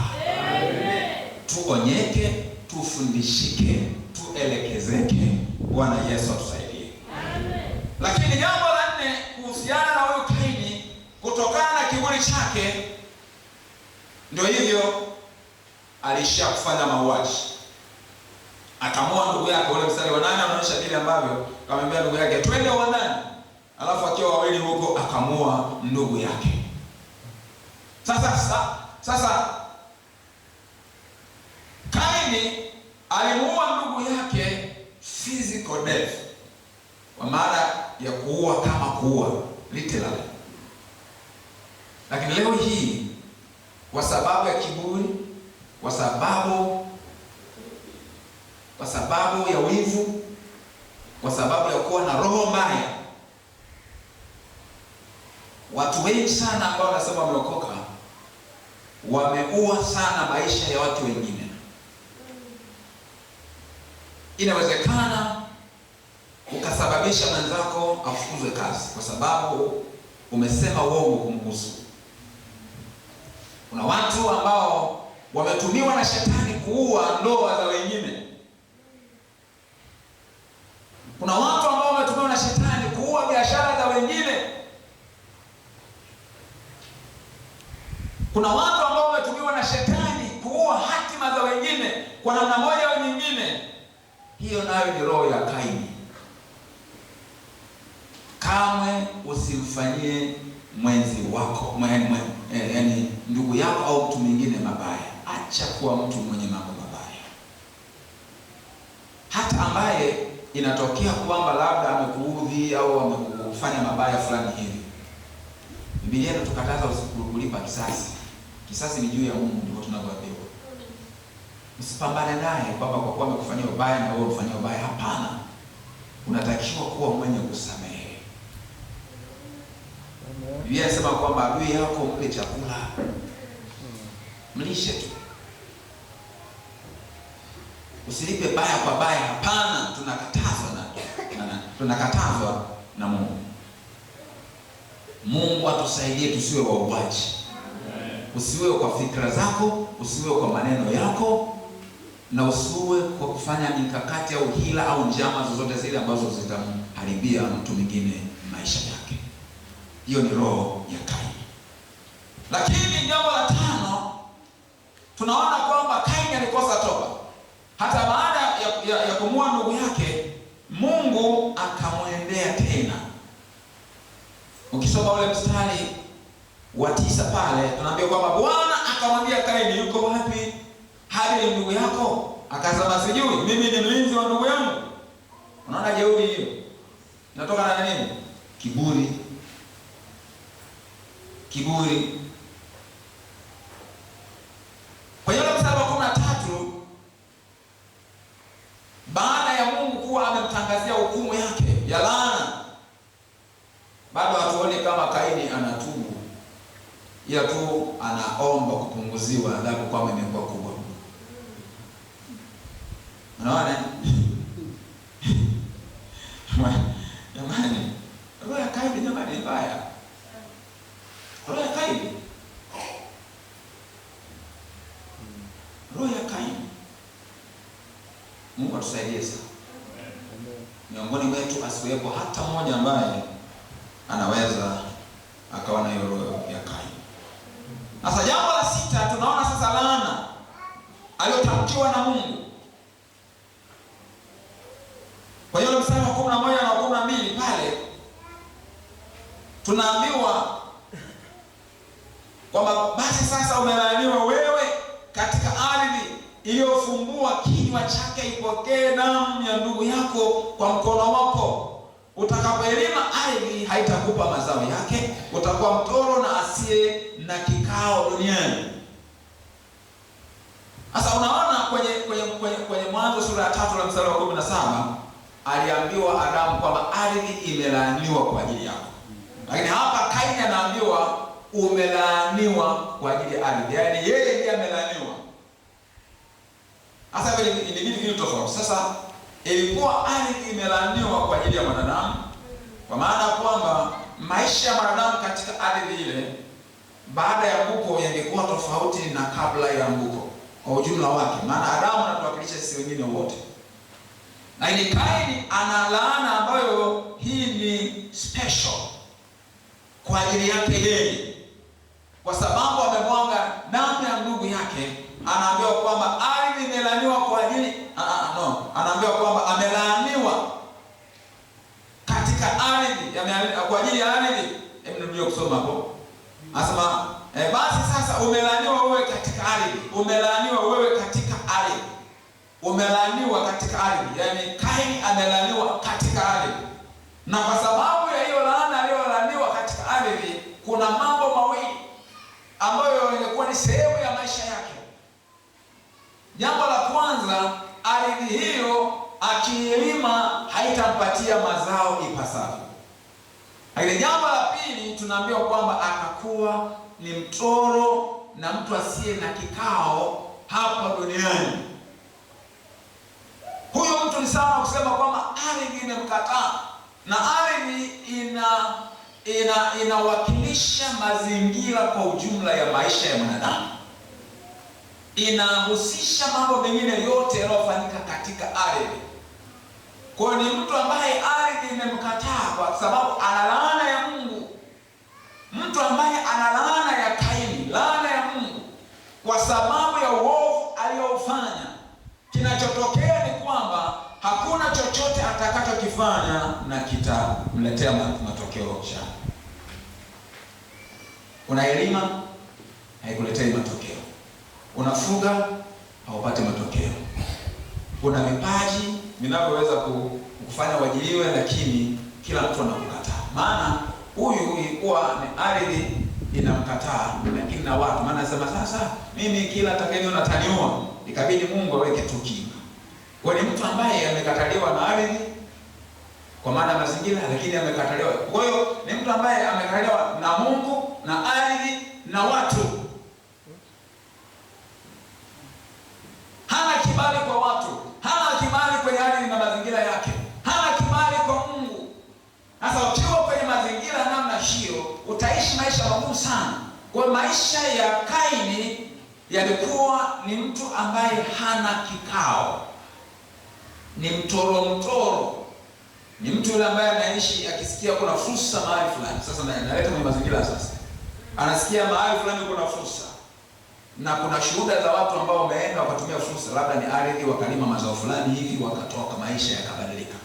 S1: Amen. Tuonyeke, tufundishike, tuelekezeke. Bwana Yesu atusaidie. Amen. Lakini jambo la 4 kuhusiana na huyu Kaini, kutokana na kiburi chake, ndio hivyo alishia kufanya mauaji. Akamua ndugu yake. Ule mstari wa 8 unaonyesha vile ambavyo akamwambia ndugu yake twende uwandani, alafu akiwa wawili huko akamua ndugu yake. Sasa Kaini alimuua ndugu yake physical death, kwa maana ya kuua kama kuua literally. Lakini leo hii kwa sababu ya kiburi, kwa sababu ya wivu, kwa sababu ya kuwa na roho mbaya, watu wengi sana ambao wanasema wameokoka wameua sana maisha ya watu wengine. Inawezekana ukasababisha mwenzako afukuzwe kazi kwa sababu umesema uongo kumhusu. Kuna watu ambao wametumiwa na shetani kuua ndoa za wengine. Kuna watu ambao wametumiwa na shetani kuua biashara za wengine. Kuna watu ambao wametumiwa na shetani kuua hatima za wengine kwa namna moja au nyingine. Hiyo nayo ni roho ya Kaini. Kamwe usimfanyie mwenzi wako, yaani ndugu yako au mtu mwingine mabaya. Acha kuwa mtu mwenye mambo mabaya. Hata ambaye inatokea kwamba labda amekuudhi au amekufanya mabaya fulani hivi, Biblia inatukataza usikulipa kisasi. Kisasi ni juu ya Mungu, ndivyo tunavyoambiwa. Usipambane naye kwamba kwa kuwa amekufanyia ubaya na wewe ufanyie ubaya. Hapana. Unatakiwa kuwa mwenye kusamehe. Biblia inasema kwamba adui yako mpe chakula. Mlishe tu. Usilipe baya kwa baya. Hapana, tunakatazwa na Mungu. Mungu atusaidie tusiwe wauaji. Usiwe kwa fikra zako, usiwe kwa maneno yako, na usiwe kwa kufanya mikakati au hila au njama zozote zile ambazo zitamharibia mtu mwingine maisha yake. Hiyo ni roho ya Kaini. Lakini jambo la 5, tunaona kwamba Kaini alikosa toba. Hata baada ya kumua ndugu yake, Mungu akamwendea tena. Ukisoma ule mstari wa 9 pale, tunaambia kwamba Bwana akamwambia Kaini, yuko wapi Habili ndugu yako? Akasema sijui, mimi ni mlinzi wa ndugu yangu. Unaona jeuri hiyo? Inatoka na nini? Kiburi. Kwa hiyo mstari wa 13, baada ya Mungu kuwa amemtangazia hukumu yake ya laana, bado hatuoni kama Kaini anatubu, ila tu anaomba kupunguziwa adhabu kwa imekuwa kubwa. Unaona? Jamani, roho ya Kaini jamani mbaya. Roho ya Kaini. Roho ya Kaini. Mungu atusaidie sana. Miongoni mwetu asiwepo hata mmoja ambaye anaweza akawa na hiyo roho ya Kaini. Sasa jambo la sita, tunaona sasa laana aliyotamkiwa na Mungu. Kwa hiyo mstari wa 11 na 12 pale tunaambiwa kwamba basi sasa umelaaniwa wewe katika ardhi iliyofumbua kinywa chake ipokee damu ya ndugu yako kwa mkono wako. Utakapoilima ardhi haitakupa mazao yake, utakuwa mtoro na asiye na kikao duniani. Sasa unaona kwenye Mwanzo sura ya 3 na mstari wa 17 aliambiwa Adamu kwamba ardhi imelaaniwa kwa ajili yako. Lakini hapa Kaini anaambiwa umelaaniwa kwa ajili ya ardhi. Yaani yeye ndiye amelaaniwa. Sasa vile ni vitu tofauti. Sasa ilikuwa ardhi imelaaniwa kwa ajili ya mwanadamu, kwa maana kwamba maisha ya mwanadamu katika ardhi ile baada ya anguko yangekuwa tofauti na kabla ya anguko kwa ujumla wake. Maana Adamu anatuwakilisha sisi wengine wote. Na ili Kaini ana laana ambayo hii ni special kwa ajili yake yeye. Kwa sababu amemwaga damu ya ndugu yake, anaambiwa kwamba ardhi imelaaniwa kwa ajili anaambiwa kwamba amelaaniwa katika ardhi, kwa ajili ya ardhi. Hebu ndio kusoma hapo. Anasema basi sasa umelaaniwa wewe katika ardhi. Umelaaniwa wewe katika ardhi. Umelaaniwa katika ardhi. Yaani Kaini amelaaniwa katika ardhi. Na kwa sababu ya hiyo laana aliyolaaniwa katika ardhi, kuna mambo mawili ambayo yangekuwa ni sehemu ya maisha yake. Jambo la kwanza, ardhi hiyo akiilima haitampatia mazao ipasavyo. Lakini jambo la pili, tunaambiwa kwamba atakuwa ni mtoro na mtu asiye na kikao hapa duniani. Huyo mtu ni sawa kusema kwamba ardhi imemkataa, na ardhi inawakilisha mazingira kwa ujumla ya maisha ya mwanadamu. Inahusisha mambo mengine yote yanayofanyika katika ardhi. Kwa hiyo ni mtu ambaye ardhi imemkataa kwa sababu ana laana ya Mungu. Mtu ambaye ana laana ya Kaini, laana ya Mungu kwa sababu ya uovu aliyofanya. Kinachotokea ni kwamba hakuna chochote atakachokifanya na kitamletea matokeo chanya. Unaelima haikuletei matokeo. Unafuga haupati matokeo. Kuna vipaji vinavyoweza kufanya uajiriwe, lakini kila mtu anakukataa. Maana huyu ilikuwa ni ardhi inamkataa, lakini na watu. Maana anasema sasa mimi kila atakayeniona ataniua. Ikabidi Mungu aweke tu kinga. Kwa ni mtu ambaye amekataliwa na ardhi kwa maana mazingira, lakini amekataliwa. Kwa hiyo ni mtu ambaye amekataliwa na Mungu, na ardhi, na watu. Hana kibali kwa watu, hana kibali kwenye ardhi na mazingira yake, hana kibali kwa Mungu. Sasa ukiwa kwenye mazingira namna hiyo, utaishi maisha magumu sana. Kwa maisha ya Kaini yalikuwa ni mtu ambaye hana kikao, ni mtoro. Ni mtu yule ambaye anaishi akisikia kuna fursa mahali fulani. Sasa naleta kwenye mazingira sasa. Anasikia mahali fulani kuna fursa. Na kuna shuhuda za watu ambao wameenda wakatumia fursa, labda ni ardhi, wakalima mazao fulani hivi, wakatoka, maisha yakabadilika.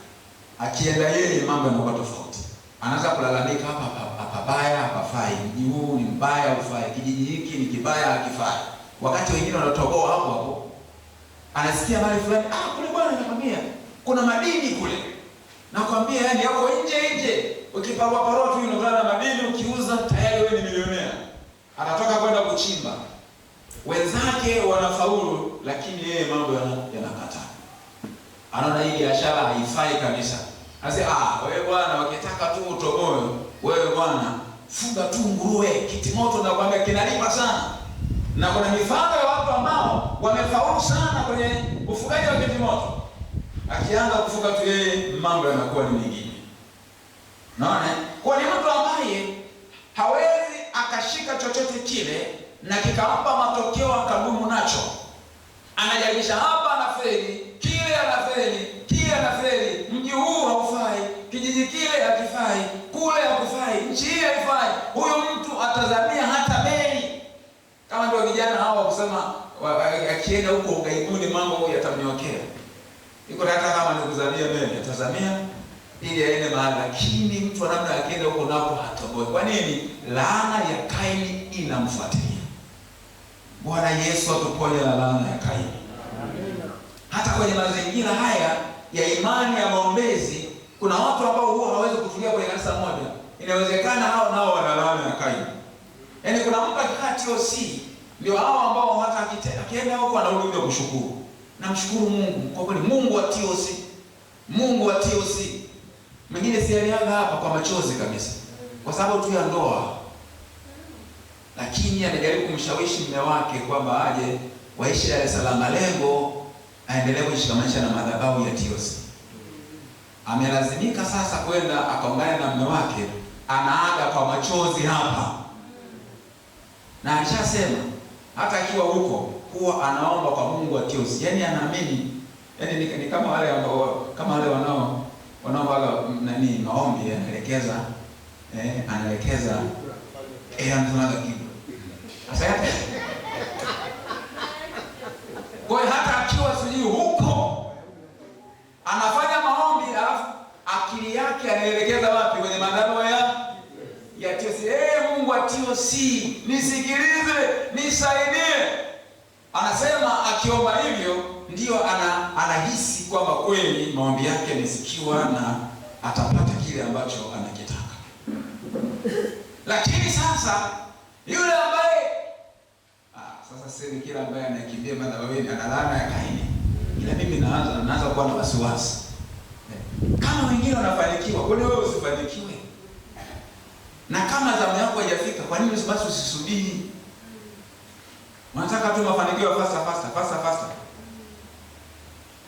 S1: Akienda yeye mambo yanakuwa tofauti. Anaanza kulalamika, hapa baya, hapafai. Mji huu ni mbaya, hufai. Kijiji hiki ni kibaya, hakifai. Wakati wengine wanatoboa hapo hapo. Anasikia mahali fulani, kule bwana anakwambia kuna madini kule. Nakwambia yani yako nje. Ukiparua tu unakutana na madini, ukiuza tayari wewe ni milionea. Anatoka kwenda kuchimba. Wenzake wanafaulu, lakini yeye mambo yanakataa. Anaona hii biashara haifai kabisa. Anasema wewe bwana, wakitaka tu utoboe, wewe bwana fuga tu nguruwe, kitimoto na kwambia kinalipa sana. Na kuna mifano ya watu ambao wamefaulu sana kwenye ufugaji wa kitimoto. Akianza kufuka tu yeye, mambo yanakuwa ni mengine. Naona kwa ni mtu ambaye hawezi akashika chochote kile na kikampa matokeo akadumu nacho. Anajaribisha hapa anafeli, kile anafeli, kile anafeli, mji huu haufai, kijiji kile hakifai, kule hakufai, nchi hii haifai. Huyo mtu atazamia hata meli. Kama ndio vijana hawa kusema akienda huko ughaibuni mambo yatamnyokea. Iko hata kama ni kuzamia meli, atazamia ili aende mahali, lakini mtu namna akienda huko napo hataboe. Kwa nini? Laana ya Kaini inamfuatilia. Bwana Yesu atuponye na laana ya Kaini. Hata kwenye mazingira haya ya imani ya maombezi, kuna watu ambao huwa hawezi kutulia kwenye kanisa moja. Inawezekana hao nao wana laana ya Kaini. Yaani kuna mtu akikaa TOC, ndio hao ambao hata akienda huko anarudi ndio kushukuru. Namshukuru Mungu kwa kweli, Mungu wa TOC. Mungu wa TOC. Mwingine si aliaga hapa kwa machozi kabisa, kwa sababu tu ya ndoa. Lakini anajaribu kumshawishi mume wake kwamba aje waishi Dar es Salaam, lengo aendelee kushikamanisha na madhabahu ya TOC. Amelazimika sasa kwenda akaungana na mume wake, anaaga kwa machozi hapa. Na alishasema hata akiwa huko huwa anaomba kwa Mungu wa TOC. Yaani anaamini, yaani ni kama wale ambao wanaomba nani maombi anaelekeza anaanza kitu. Asante. Kwa hiyo hata akiwa sijui huko anafanya maombi, alafu akili yake anaelekeza wapi? Kwenye madhabahu ya TOC. Mungu wa TOC, nisikilize, nisaidie. Anasema akiomba hivyo ndio anahisi kwamba kweli maombi yake yamesikiwa na atapata kile ambacho anakitaka. Lakini sasa yule ambaye sasa kila ambaye anakimbia madhabahuni ana laana ya Kaini. Ila mimi naanza kuwa na wasiwasi. Kama wengine wanafanikiwa, kwa nini wewe usifanikiwe? Na kama zamu yako haijafika, kwa nini basi usisubiri? Unataka tu mafanikio fasta.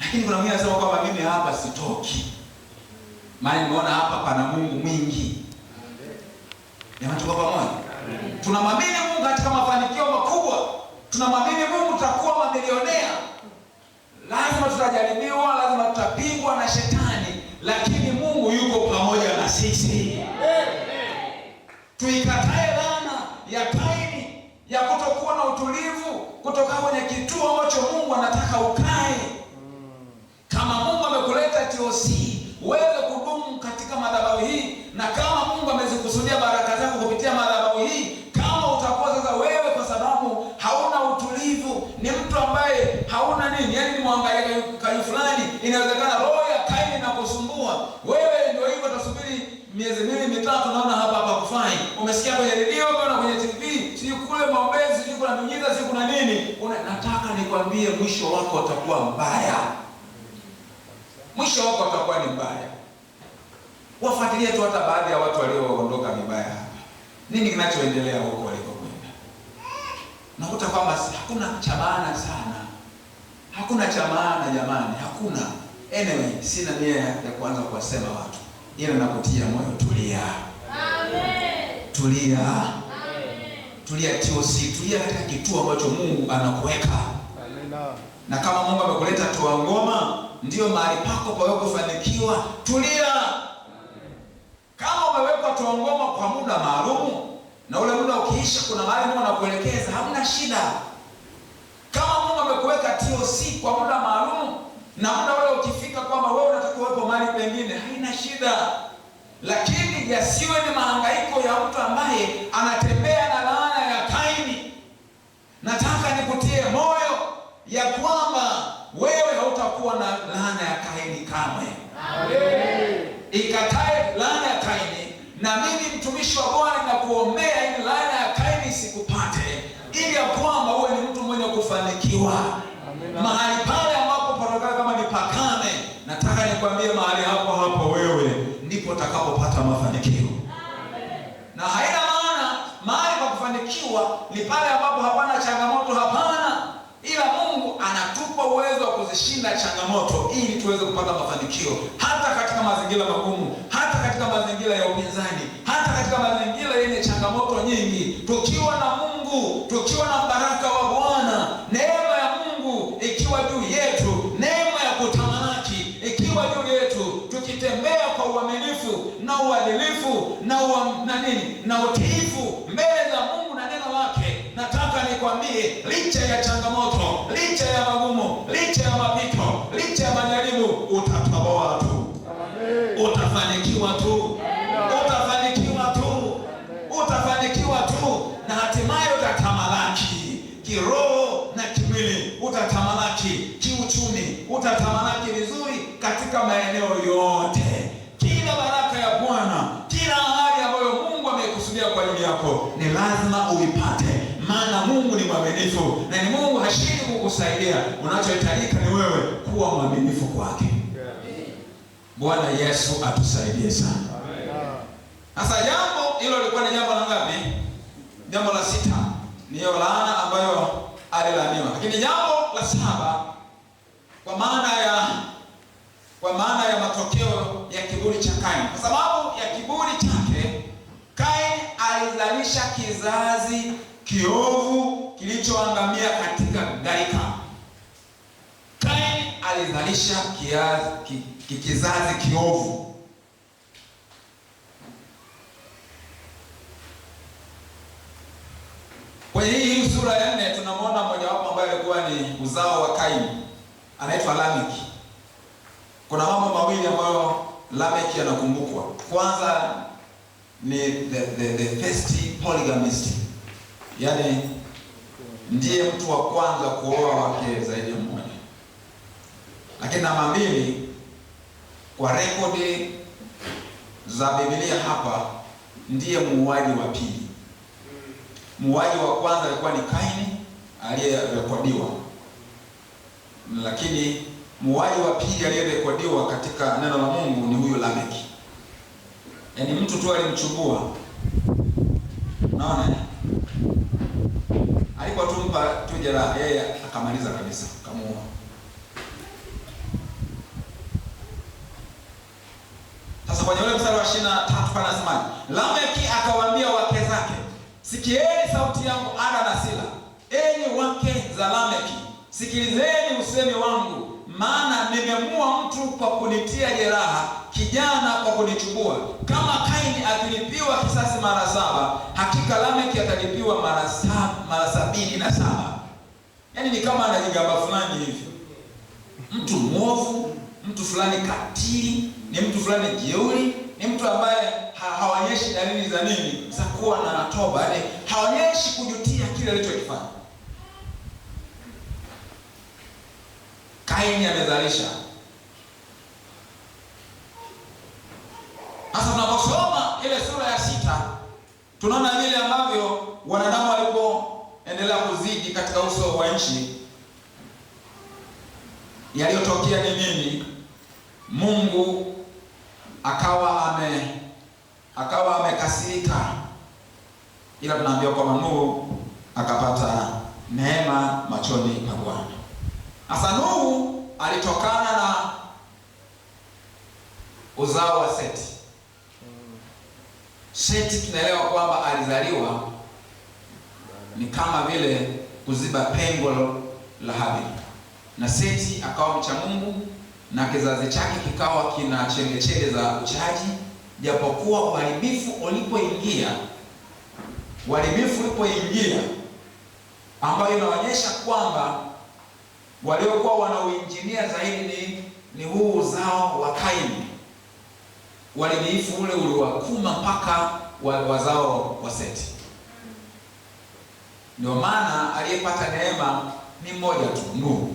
S1: Lakini kuna mwingine anasema kwamba mimi hapa sitoki, maana nimeona hapa pana Mungu mwingi. Jamani, tuko pamoja? Tunamwamini Mungu katika mafanikio makubwa. Tunamwamini Mungu tutakuwa mamilionea. Lazima tutajaribiwa, lazima tutapigwa na shetani, lakini Mungu yuko pamoja na sisi. Tuikatae laana ya Kaini ya kutokuwa na utulivu, kutoka kwenye kituo ambacho Mungu anataka ukae. Kama Mungu amekuleta TOC wewe kudumu katika madhabahu hii, na kama Mungu amezikusudia baraka zako kupitia madhabahu hii, kama utakuwa sasa wewe kwa sababu hauna utulivu, ni mtu ambaye hauna nini, yaani ni mwangaikaji fulani, inawezekana roho ya Kaini inakusumbua. Wewe ndio hivyo, utasubiri miezi 2-3, naona hapa kufai. Umesikia kwenye redio na kwenye TV, si kule maombezi, si kuna miujiza, si kuna nini. Nataka nikwambie mwisho wako utakuwa mbaya. Mwisho wako utakuwa ni mbaya. Wafuatilie tu hata baadhi ya watu walioondoka vibaya hapa. Nini kinachoendelea huko walikokwenda? Nakuta kwamba hakuna cha maana sana. Hakuna cha maana jamani, hakuna. Anyway, sina nia ya kuanza kuwasema watu. Ila nakutia moyo, tulia. Amen. Tulia. Amen. Tulia TOC, tulia katika kituo ambacho Mungu anakuweka. Amen. Na kama Mungu amekuleta Tuangoma, ndio mahali pako pa wewe kufanikiwa, tulia. Kama umewekwa Tuangoma kwa muda maalum, na ule muda ukiisha kuna mahali Mungu anakuelekeza, hamna shida. Kama Mungu amekuweka TOC kwa muda maalum, na muda ule ukifika kwamba wewe unataka uwepo mahali pengine, haina shida. Lakini yasiwe ni mahangaiko ya mtu ambaye anatembea na laana ya Kaini. Nataka nikutie moyo ya kwamba wewe hautakuwa na laana ya Kaini kamwe. Amen. Ikatae laana ya Kaini, na mimi mtumishi wa Bwana nakuombea ili laana ya Kaini isikupate, ili ya kwamba uwe ni mtu mwenye kufanikiwa. Amen. Mahali pale ambapo panakaa kama ni pakame, nataka nikwambie mahali hapo wewe ndipo utakapopata mafanikio. Amen. Na haina maana mahali pa kufanikiwa ni pale ambapo hapana changamoto, hapana. Ila Mungu anatupa uwezo wa kuzishinda changamoto ili tuweze kupata mafanikio hata katika mazingira magumu, hata katika mazingira ya upinzani, hata katika mazingira yenye changamoto nyingi. Tukiwa na Mungu, tukiwa na baraka wa Bwana, neema ya Mungu ikiwa juu yetu, neema ya kutamalaki ikiwa juu yetu, tukitembea kwa uaminifu na uadilifu na utiifu mbele za Mungu na neno lake, nataka nikwambie, licha ya changamoto, licha ya magumu, licha ya mapito, licha ya majaribu, utatoboa tu. Utafanikiwa tu. Utafanikiwa tu. Utafanikiwa tu, na hatimaye utatamalaki kiroho na kimwili, utatamalaki kiuchumi, utatamalaki vizuri katika maeneo yote. Kila baraka ya Bwana, kila ahadi ambayo Mungu amekusudia kwa ajili yako ni lazima uipate, maana Mungu ni mwaminifu na ni Mungu hashindi kukusaidia. Unachohitajika ni wewe kuwa mwaminifu kwake. Bwana Yesu atusaidie sana. Sasa jambo hilo lilikuwa ni jambo la ngapi? Jambo la 6. Ni hiyo laana ambayo alilaaniwa. Lakini jambo la 7, kwa maana ya matokeo ya kiburi cha Kaini. Kwa sababu ya kiburi chake, Kaini alizalisha kizazi kiovu kilichoangamia katika gharika. Kaini alizalisha kizazi kiovu. Kwenye hii sura ya 4 tunamwona mmoja wapo ambaye alikuwa ni uzao wa Kaini, anaitwa Lameki. Kuna mambo mawili ambayo Lameki anakumbukwa. Kwanza ni the first polygamist, yaani ndiye mtu wa kwanza kuoa wake zaidi ya mmoja. Lakini namba 2, kwa rekodi za Biblia hapa, ndiye muuaji wa pili. Muuaji wa kwanza alikuwa ni Kaini aliyerekodiwa, lakini muuaji wa pili aliyerekodiwa katika neno la Mungu ni huyu Lameki. Yaani mtu tu alimchubua. Unaona? Alikuwa tumpa tu jeraha, yeye akamaliza kabisa, akamuua. Sasa kwenye ule mstari wa 23 pana nasemaje? Lameki akawaambia wake zake, sikieni sauti yangu Ada na Sila, enyi wake za Lameki, sikilizeni usemi wangu, maana nimemua mtu kwa kunitia jeraha, kijana kwa kunichubua. Kama Kaini akilipiwa kisasi mara 7, hakika Lameki atalipiwa mara 77. Yaani ni kama anajigamba fulani hivi, mtu mwovu, mtu fulani katili, ni mtu fulani jeuri, ni mtu ambaye haonyeshi dalili za nini, za kuwa na toba, yaani haonyeshi kujutia kile alichokifanya. Kaini amezalisha. Sasa tunaposoma ile sura ya 6, tunaona vile ambavyo wanadamu walipoendelea kuzidi katika uso wa nchi, yaliyotokea ni nini? Mungu akawa amekasirika, ila tunaambiwa kwamba Nuhu akapata neema machoni pa Bwana. Sasa Nuhu alitokana na uzao wa Seti. Seti tunaelewa kwamba alizaliwa ni kama vile kuziba pengo la Habili, na Seti akawa mcha Mungu na kizazi chake kikawa kina chembechembe za uchaji, japokuwa uharibifu ulipoingia, ambayo inaonyesha kwamba waliokuwa wanauinjinia zaidi ni huu uzao wa Kaini. Uharibifu ule uliwakuma mpaka wazao wa Seti. Ndio maana aliyepata neema ni mmoja tu, Nuhu.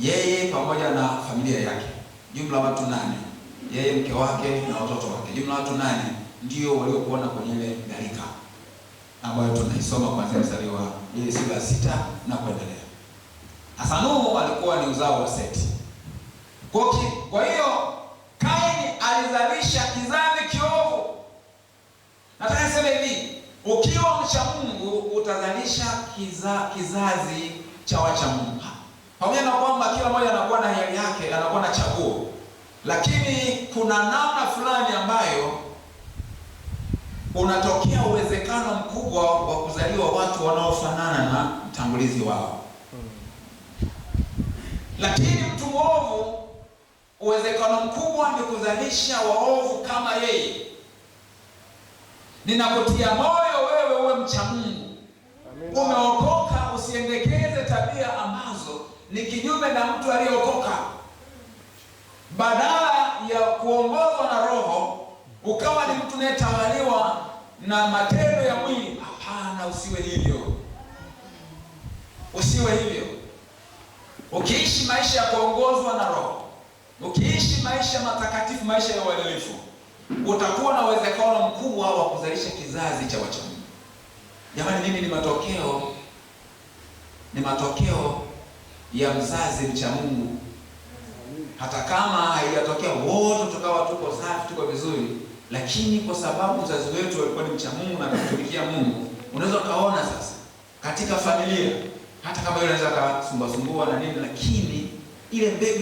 S1: Yeye pamoja na familia yake, jumla watu 8. Yeye, mke wake na watoto wake, jumla watu 8 ndio waliokuona kwenye ile gharika ambayo tunaisoma kuanzia mstari wa ile sura ya 6 na kuendelea. Sasa Nuhu alikuwa ni uzao wa Seti. Kwa hiyo Kaini alizalisha kizazi kiovu. Nataka niseme hivi, ukiwa mcha Mungu utazalisha kizazi cha wacha Mungu. Pamoja na kwamba kila mmoja anakuwa na hiari yake, anakuwa na chaguo, lakini kuna namna fulani ambayo unatokea uwezekano mkubwa wa kuzaliwa watu wanaofanana na mtangulizi wao. Lakini mtu mwovu, uwezekano mkubwa ni kuzalisha waovu kama yeye. Ninakutia moyo wewe uwe mcha Mungu. Umeokoka, usiendekeze tabia ambazo ni kinyume na mtu aliyeokoka. Badala ya kuongozwa na Roho, ukawa ni mtu unayetawaliwa na matendo ya mwili. Hapana, usiwe hivyo. Usiwe hivyo. Ukiishi maisha ya kuongozwa na Roho, ukiishi maisha matakatifu, maisha ya uadilifu, utakuwa na uwezekano mkubwa wa kuzalisha kizazi cha wacha Mungu. Jamani, mimi ni matokeo ya mzazi mcha Mungu. Hata kama haijatokea wote tukawa tuko safi, tuko vizuri, lakini kwa sababu mzazi wetu alikuwa ni mcha Mungu na kumtumikia Mungu, unaweza kaona sasa katika familia, hata kama yule anaweza kusumbua na nini, lakini ile mbegu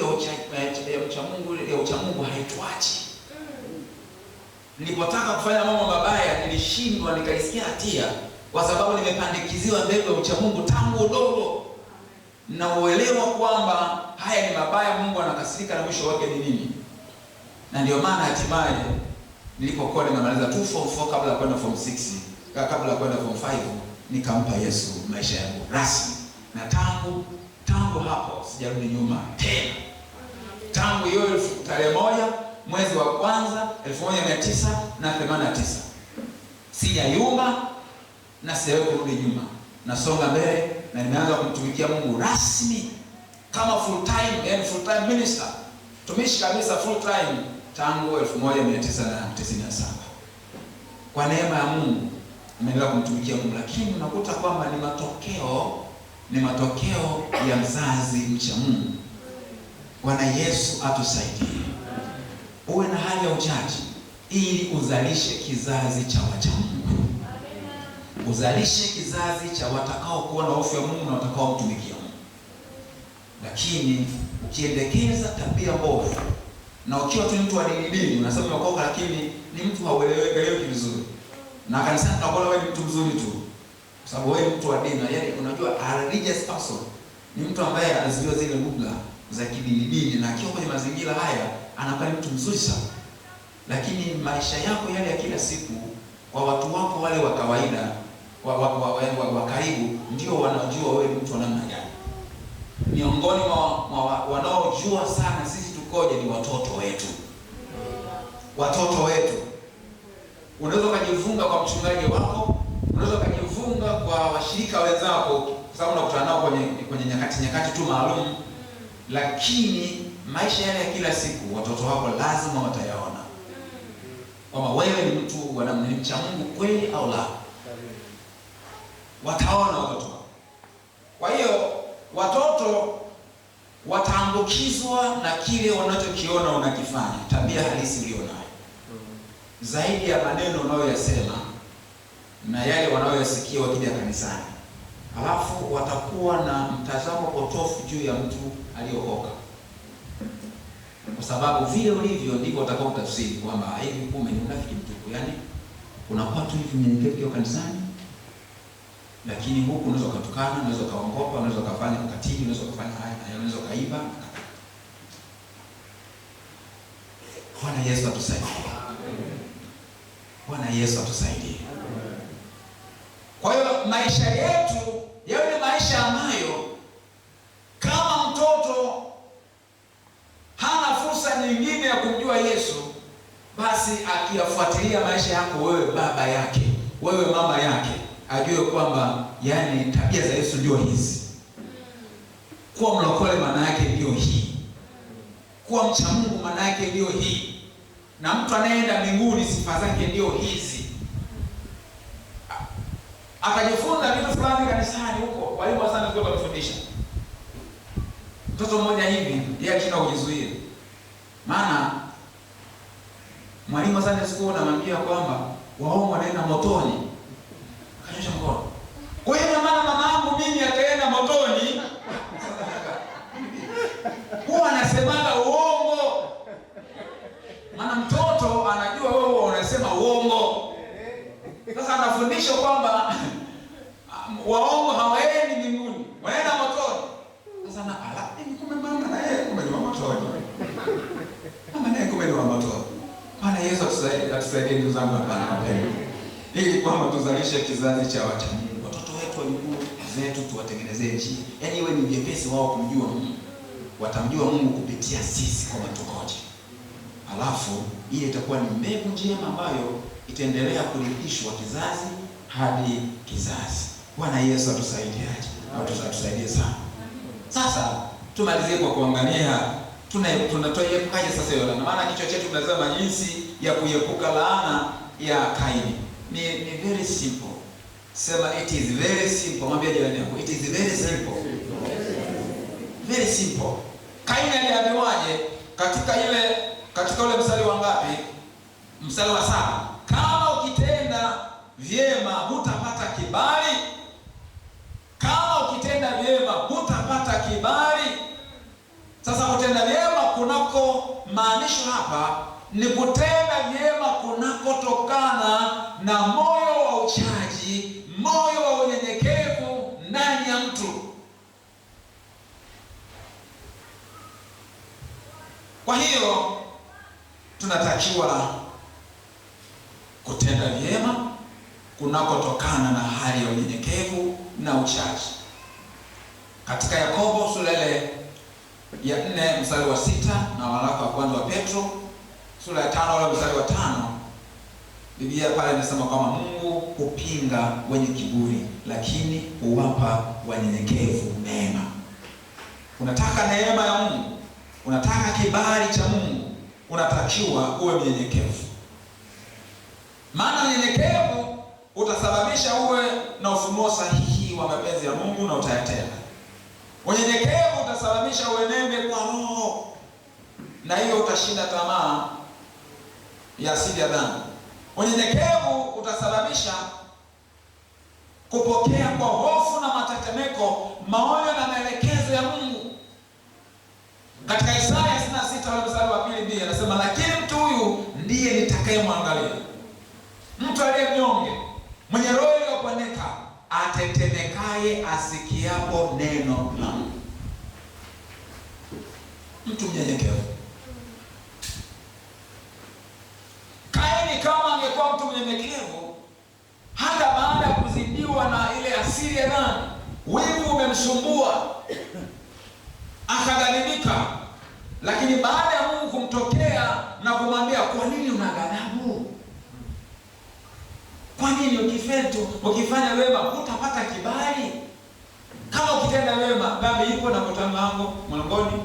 S1: ya ucha Mungu haituachi. Nilipotaka kufanya mambo mabaya nilishindwa, nikaisikia hatia kwa sababu nimepandikiziwa mbegu ya ucha Mungu tangu udogo. Na uelewa kwamba haya ni mabaya, Mungu anakasirika na mwisho wake ni nini. Na ndio maana hatimaye nilipokuwa nimemaliza tu form 4 kabla ya kwenda form 6, kabla ya kwenda form 5, nikampa Yesu maisha yangu rasmi. Na tangu hapo sijarudi nyuma tena. Tangu hiyo tarehe 1 mwezi wa kwanza 1989 sijayumba na sijawahi kurudi nyuma. Nasonga mbele na nimeanza kumtumikia Mungu rasmi kama full time minister. Tumishi kabisa full time tangu 1997. Kwa neema ya Mungu nimeendelea kumtumikia Mungu, lakini unakuta kwamba ni matokeo ya mzazi mcha Mungu. Bwana Yesu atusaidie. Uwe na hali ya uchaji ili uzalishe kizazi cha wacha Mungu. Uzalishe kizazi cha watakao kuwa na hofu ya Mungu na watakao mtumikia Mungu. Lakini ukiendekeza tabia mbovu na ukiwa tu mtu wa dini, unasema umeokoka lakini ni mtu haueleweki vizuri, na kanisani tunakuona wewe ni mtu mzuri tu kwa sababu wewe ni mtu wa dini. Yaani unajua a religious person ni mtu ambaye anazijua zile lugha za kidini, na akiwa kwenye mazingira haya anakuwa mtu mzuri sana. Lakini maisha yako yale ya kila siku kwa watu wako wale wa kawaida wa karibu ndio wanajua wewe mtu wa namna gani. Miongoni mwa wanaojua sana sisi tukoje ni watoto wetu. Watoto wetu. Unaweza kujifunga kwa mchungaji wako, unaweza kujifunga kwa washirika wenzako kwa sababu unakutana nao kwenye nyakati tu maalum, lakini maisha yale ya kila siku watoto wako lazima watayaona kama wewe ni mtu wa namna, ni mcha Mungu kweli au la. Wataona watoto. Kwa hiyo watoto wataambukizwa na kile wanachokiona unakifanya, tabia halisi ulionayo, zaidi ya maneno unayoyasema na yale wanayoyasikia wakija kanisani. Alafu watakuwa na mtazamo potofu juu ya mtu aliyeokoka, kwa sababu vile ulivyo ndivyo watakao tafsiri kwamba hivi kumbe ni mnafiki mtupu. Yaani unakuwa tu hivi mnyenyekevu kanisani, lakini huku unaweza kutukana, unaweza kaongopa, unaweza kufanya ukatili, unaweza kufanya haya, unaweza kaiba. Bwana Yesu atusaidie. Bwana Yesu atusaidie. Kwa hiyo maisha yetu yawe ni maisha ambayo kama mtoto hana fursa nyingine ya kumjua Yesu, basi akiyafuatilia maisha yako wewe baba yake, wewe mama yake, ajue kwamba yani tabia za Yesu ndio hizi. Kuwa mlokole maana yake ndio hii. Kuwa mcha Mungu maana yake ndio hii. Na mtu anayeenda mbinguni sifa zake ndio hizi. Akajifunza vitu fulani kanisani huko, walimu sana walikuwa wanafundisha. Mtoto mmoja hivi, yeye akishinda kujizuia. Maana mwalimu sana siku anamwambia kwamba waongo wanaenda motoni. Akanyosha mkono. Kwa hiyo maana mama yangu mimi ataenda motoni. tusaidie ndugu zangu hapa na mapema, ili kwamba tuzalishe kizazi cha wacha Mungu. Watoto wetu, wajukuu zetu, tuwatengenezee njia, yaani iwe ni vyepesi wao kumjua Mungu. Watamjua Mungu kupitia sisi kwa matukoje. Alafu ile itakuwa ni mbegu njema ambayo itaendelea kurithishwa kizazi hadi kizazi. Bwana Yesu atusaidiaje? Atusaidie sana. Sasa tumalizie kwa kuangalia tunatoiepukaje sasa hiyo laana. Maana kichwa chetu tunasema jinsi ya kuiepuka laana ya Kaini. Ni very simple. Sema it is very simple. Mwambie jirani yako, it is very simple. Very simple. Kaini aliambiwaje katika ule mstari wa ngapi? Mstari wa 7. Kama ukitenda vyema hutapata kibali. Kama ukitenda vyema hutapata kibali. Sasa kutenda vyema kunako maanisho hapa ni kutenda vyema kunakotokana na moyo wa uchaji, moyo wa unyenyekevu ndani ya mtu. Kwa hiyo tunatakiwa kutenda vyema kunakotokana na hali ya unyenyekevu na uchaji. Katika Yakobo sura ya 4 mstari wa 6 na waraka wa kwanza wa Petro sura ya 5 wala mstari wa 5, Biblia pale inasema kwamba Mungu hupinga wenye kiburi, lakini huwapa wanyenyekevu neema. Unataka neema ya Mungu, unataka kibali cha Mungu, unatakiwa uwe mnyenyekevu. Maana unyenyekevu utasababisha uwe na ufunuo sahihi wa mapenzi ya Mungu na utayatenda. Unyenyekevu utasababisha uenende kwa roho, na hiyo utashinda tamaa ya asili ya dhambi. Unyenyekevu utasababisha kupokea kwa hofu na matetemeko maonyo na maelekezo ya Mungu. Katika Isaya 66 mstari wa 2 anasema, lakini mtu huyu ndiye nitakayemwangalia, mtu aliye mnyonge, mwenye roho iliyopondeka, atetemekaye asikiapo neno la Mungu. Mtu mnyenyekevu. Kaini kama angekuwa mtu mnyenyekevu, hata baada ya kuzidiwa na ile asili ya dhambi, wivu umemsumbua, akaghadhibika, lakini baada ya Mungu kumtokea na kumwambia, kwa nini una ghadhabu? Kwa nini ukifanya wema hutapata kibali? Kama ukitenda wema, dhambi ipo na kutamani mlangoni,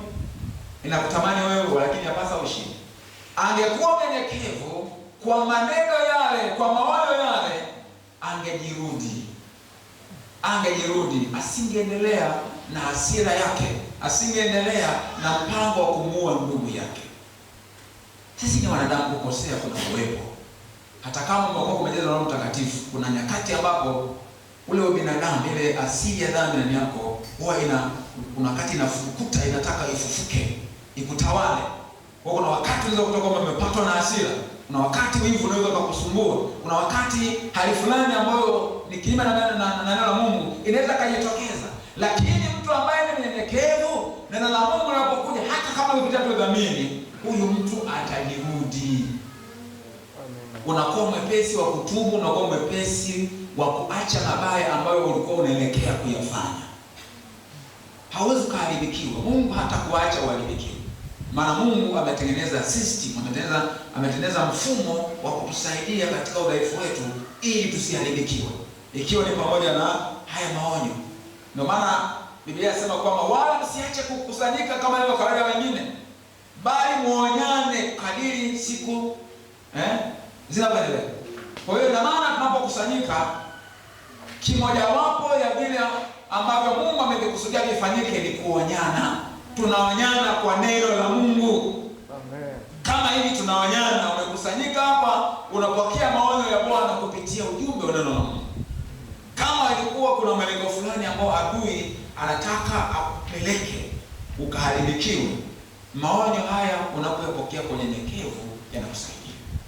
S1: inakutamani wewe, lakini yapasa ushinde. Angekuwa mnyenyekevu, kwa maneno yale, kwa mawazo yale, angejirudi, asingeendelea na hasira yake, asingeendelea na mpango wa kumuua ndugu yake. Sisi ni wanadamu, kukosea kuna uwepo. Hata kama umekuwa kumejazwa na Roho Mtakatifu, kuna nyakati ambapo ule binadamu, ile asili ya dhambi ndani yako huwa kuna wakati inafukuta, inataka ifufuke, ikutawale. Kwa kuna wakati unaweza kutoka kama umepatwa na hasira, kuna wakati wivu unaweza kukusumbua, kuna wakati hali fulani ambayo ni kinyume na neno la Mungu inaweza kujitokeza. Lakini mtu ambaye ni mnyenyekevu, neno la Mungu linapokuja, hata kama ukitaka dhamini, huyu mtu atajirudi. Unakuwa mwepesi wa kutubu, unakuwa mwepesi wa kuacha mabaya ambayo ulikuwa unaelekea kuyafanya. Hauwezi kuharibikiwa. Mungu hata kuacha uharibikiwe. Maana Mungu ametengeneza system, ametengeneza mfumo wa kutusaidia katika udhaifu wetu ili tusiharibikiwe. Ikiwa ni pamoja na haya maonyo. Ndio maana Biblia inasema kwamba wala msiache kukusanyika kama ilivyo kawaida wengine, bali muonyane kadiri siku zinavyoendelea. Kwa hiyo na maana tunapokusanyika, kimojawapo ya vile ambavyo Mungu amekusudia vifanyike ni kuonyana. Tunaonyana kwa neno la Mungu. Amen. Kama hivi tunaonyana, umekusanyika hapa, unapokea maonyo ya Bwana kupitia ujumbe wa neno la Mungu. Kama ilikuwa kuna malengo fulani ambao adui anataka akupeleke ukaharibikiwe, maonyo haya unapopokea kwa unyenyekevu yanakusaidia.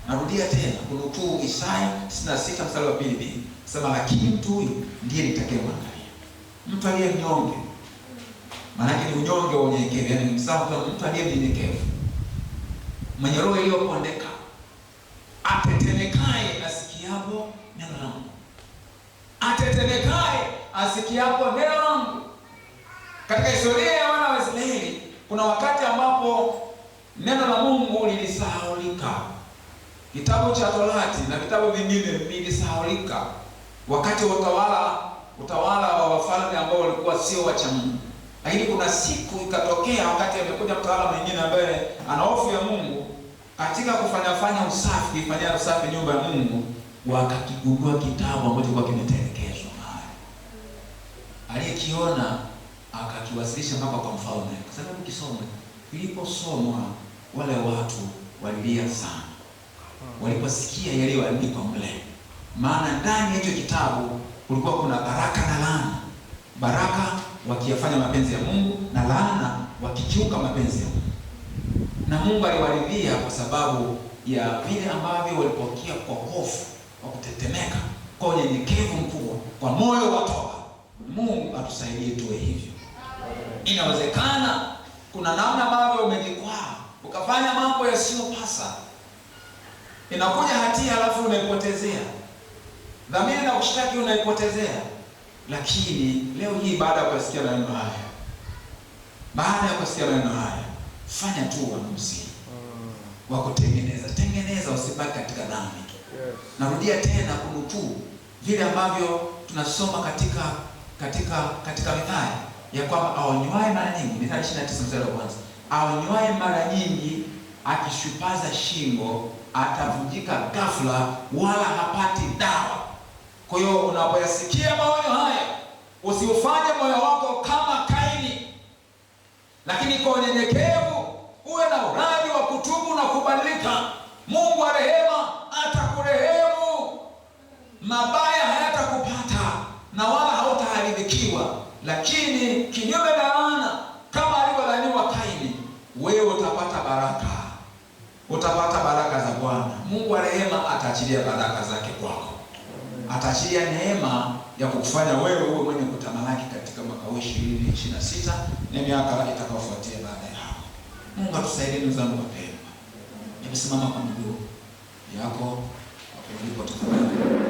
S1: Narudia tena kunukuu Isaya 66 mstari wa 2. Sema, lakini mtu huyu ndiye nitakayemwangalia. Mtu aliye mnyonge. Maana yake ni unyonge wa unyenyekevu, yaani mtu aliye mnyenyekevu, mwenye roho iliyopondeka, atetemekaye asikiapo neno langu. Atetemekaye asikiapo neno langu. Katika historia ya wana wa Israeli kuna wakati ambapo neno la Mungu lilisahaulika. Kitabu cha Torati na vitabu vingine vilisahaulika wakati wa utawala wa wafalme ambao walikuwa sio wacha Mungu. Lakini kuna siku ikatokea wakati amekuja mtawala mwingine ambaye ana hofu ya Mungu, katika kufanya usafi nyumba ya Mungu, wakakigundua kitabu ambacho kwa kimetelekezwa mahali. Aliyekiona akakiwasilisha mpaka kwa mfalme, kwa sababu kisoma. Iliposomwa wale watu walilia sana waliposikia yaliyoandikwa mle, maana ndani ya hicho kitabu kulikuwa kuna baraka na laana. Baraka wakiyafanya mapenzi ya Mungu na laana wakikiuka mapenzi ya Mungu. Na Mungu aliwaridhia kwa sababu ya vile ambavyo walipokea kwa hofu, kwa kutetemeka, kwa unyenyekevu mkubwa, kwa moyo wa toba. Mungu atusaidie tuwe hivyo. Inawezekana kuna namna ambavyo umejikwaa, ukafanya mambo yasiyopasa. Inakuja hatia alafu unaipotezea. Dhamiri na kushtaki unaipotezea. Lakini leo hii baada ya kusikia maneno haya, fanya tu uamuzi wa kutengeneza. Tengeneza, usibaki katika dhambi. Yes. Narudia tena kunukuu vile ambavyo tunasoma katika Mithali ya kwamba aonywaye mara nyingi, Mithali 29 mstari wa kwanza, aonywaye mara nyingi akishupaza shingo atavunjika ghafla wala hapati dawa. Kwa hiyo unapoyasikia maonyo haya, usiufanye moyo wako kama Kaini, lakini kwa unyenyekevu uwe na uradi wa kutubu na kubadilika. Mungu wa rehema atakurehemu. Mabaya hayatakupata na wala hautaharibikiwa. Lakini kinyume na laana, kama alivyodhaniwa Kaini, wewe utapata baraka. Utapata baraka za Bwana. Mungu wa rehema ataachilia baraka zake kwako. Ataachilia neema ya kukufanya wewe uwe mwenye kutamalaki katika mwaka 2026 na miaka itakayofuatia baada ya hapo. Mungu atusaidie ndugu zangu wapendwa. Nimesimama kwa miguu yako hapo ulipo tafadhali.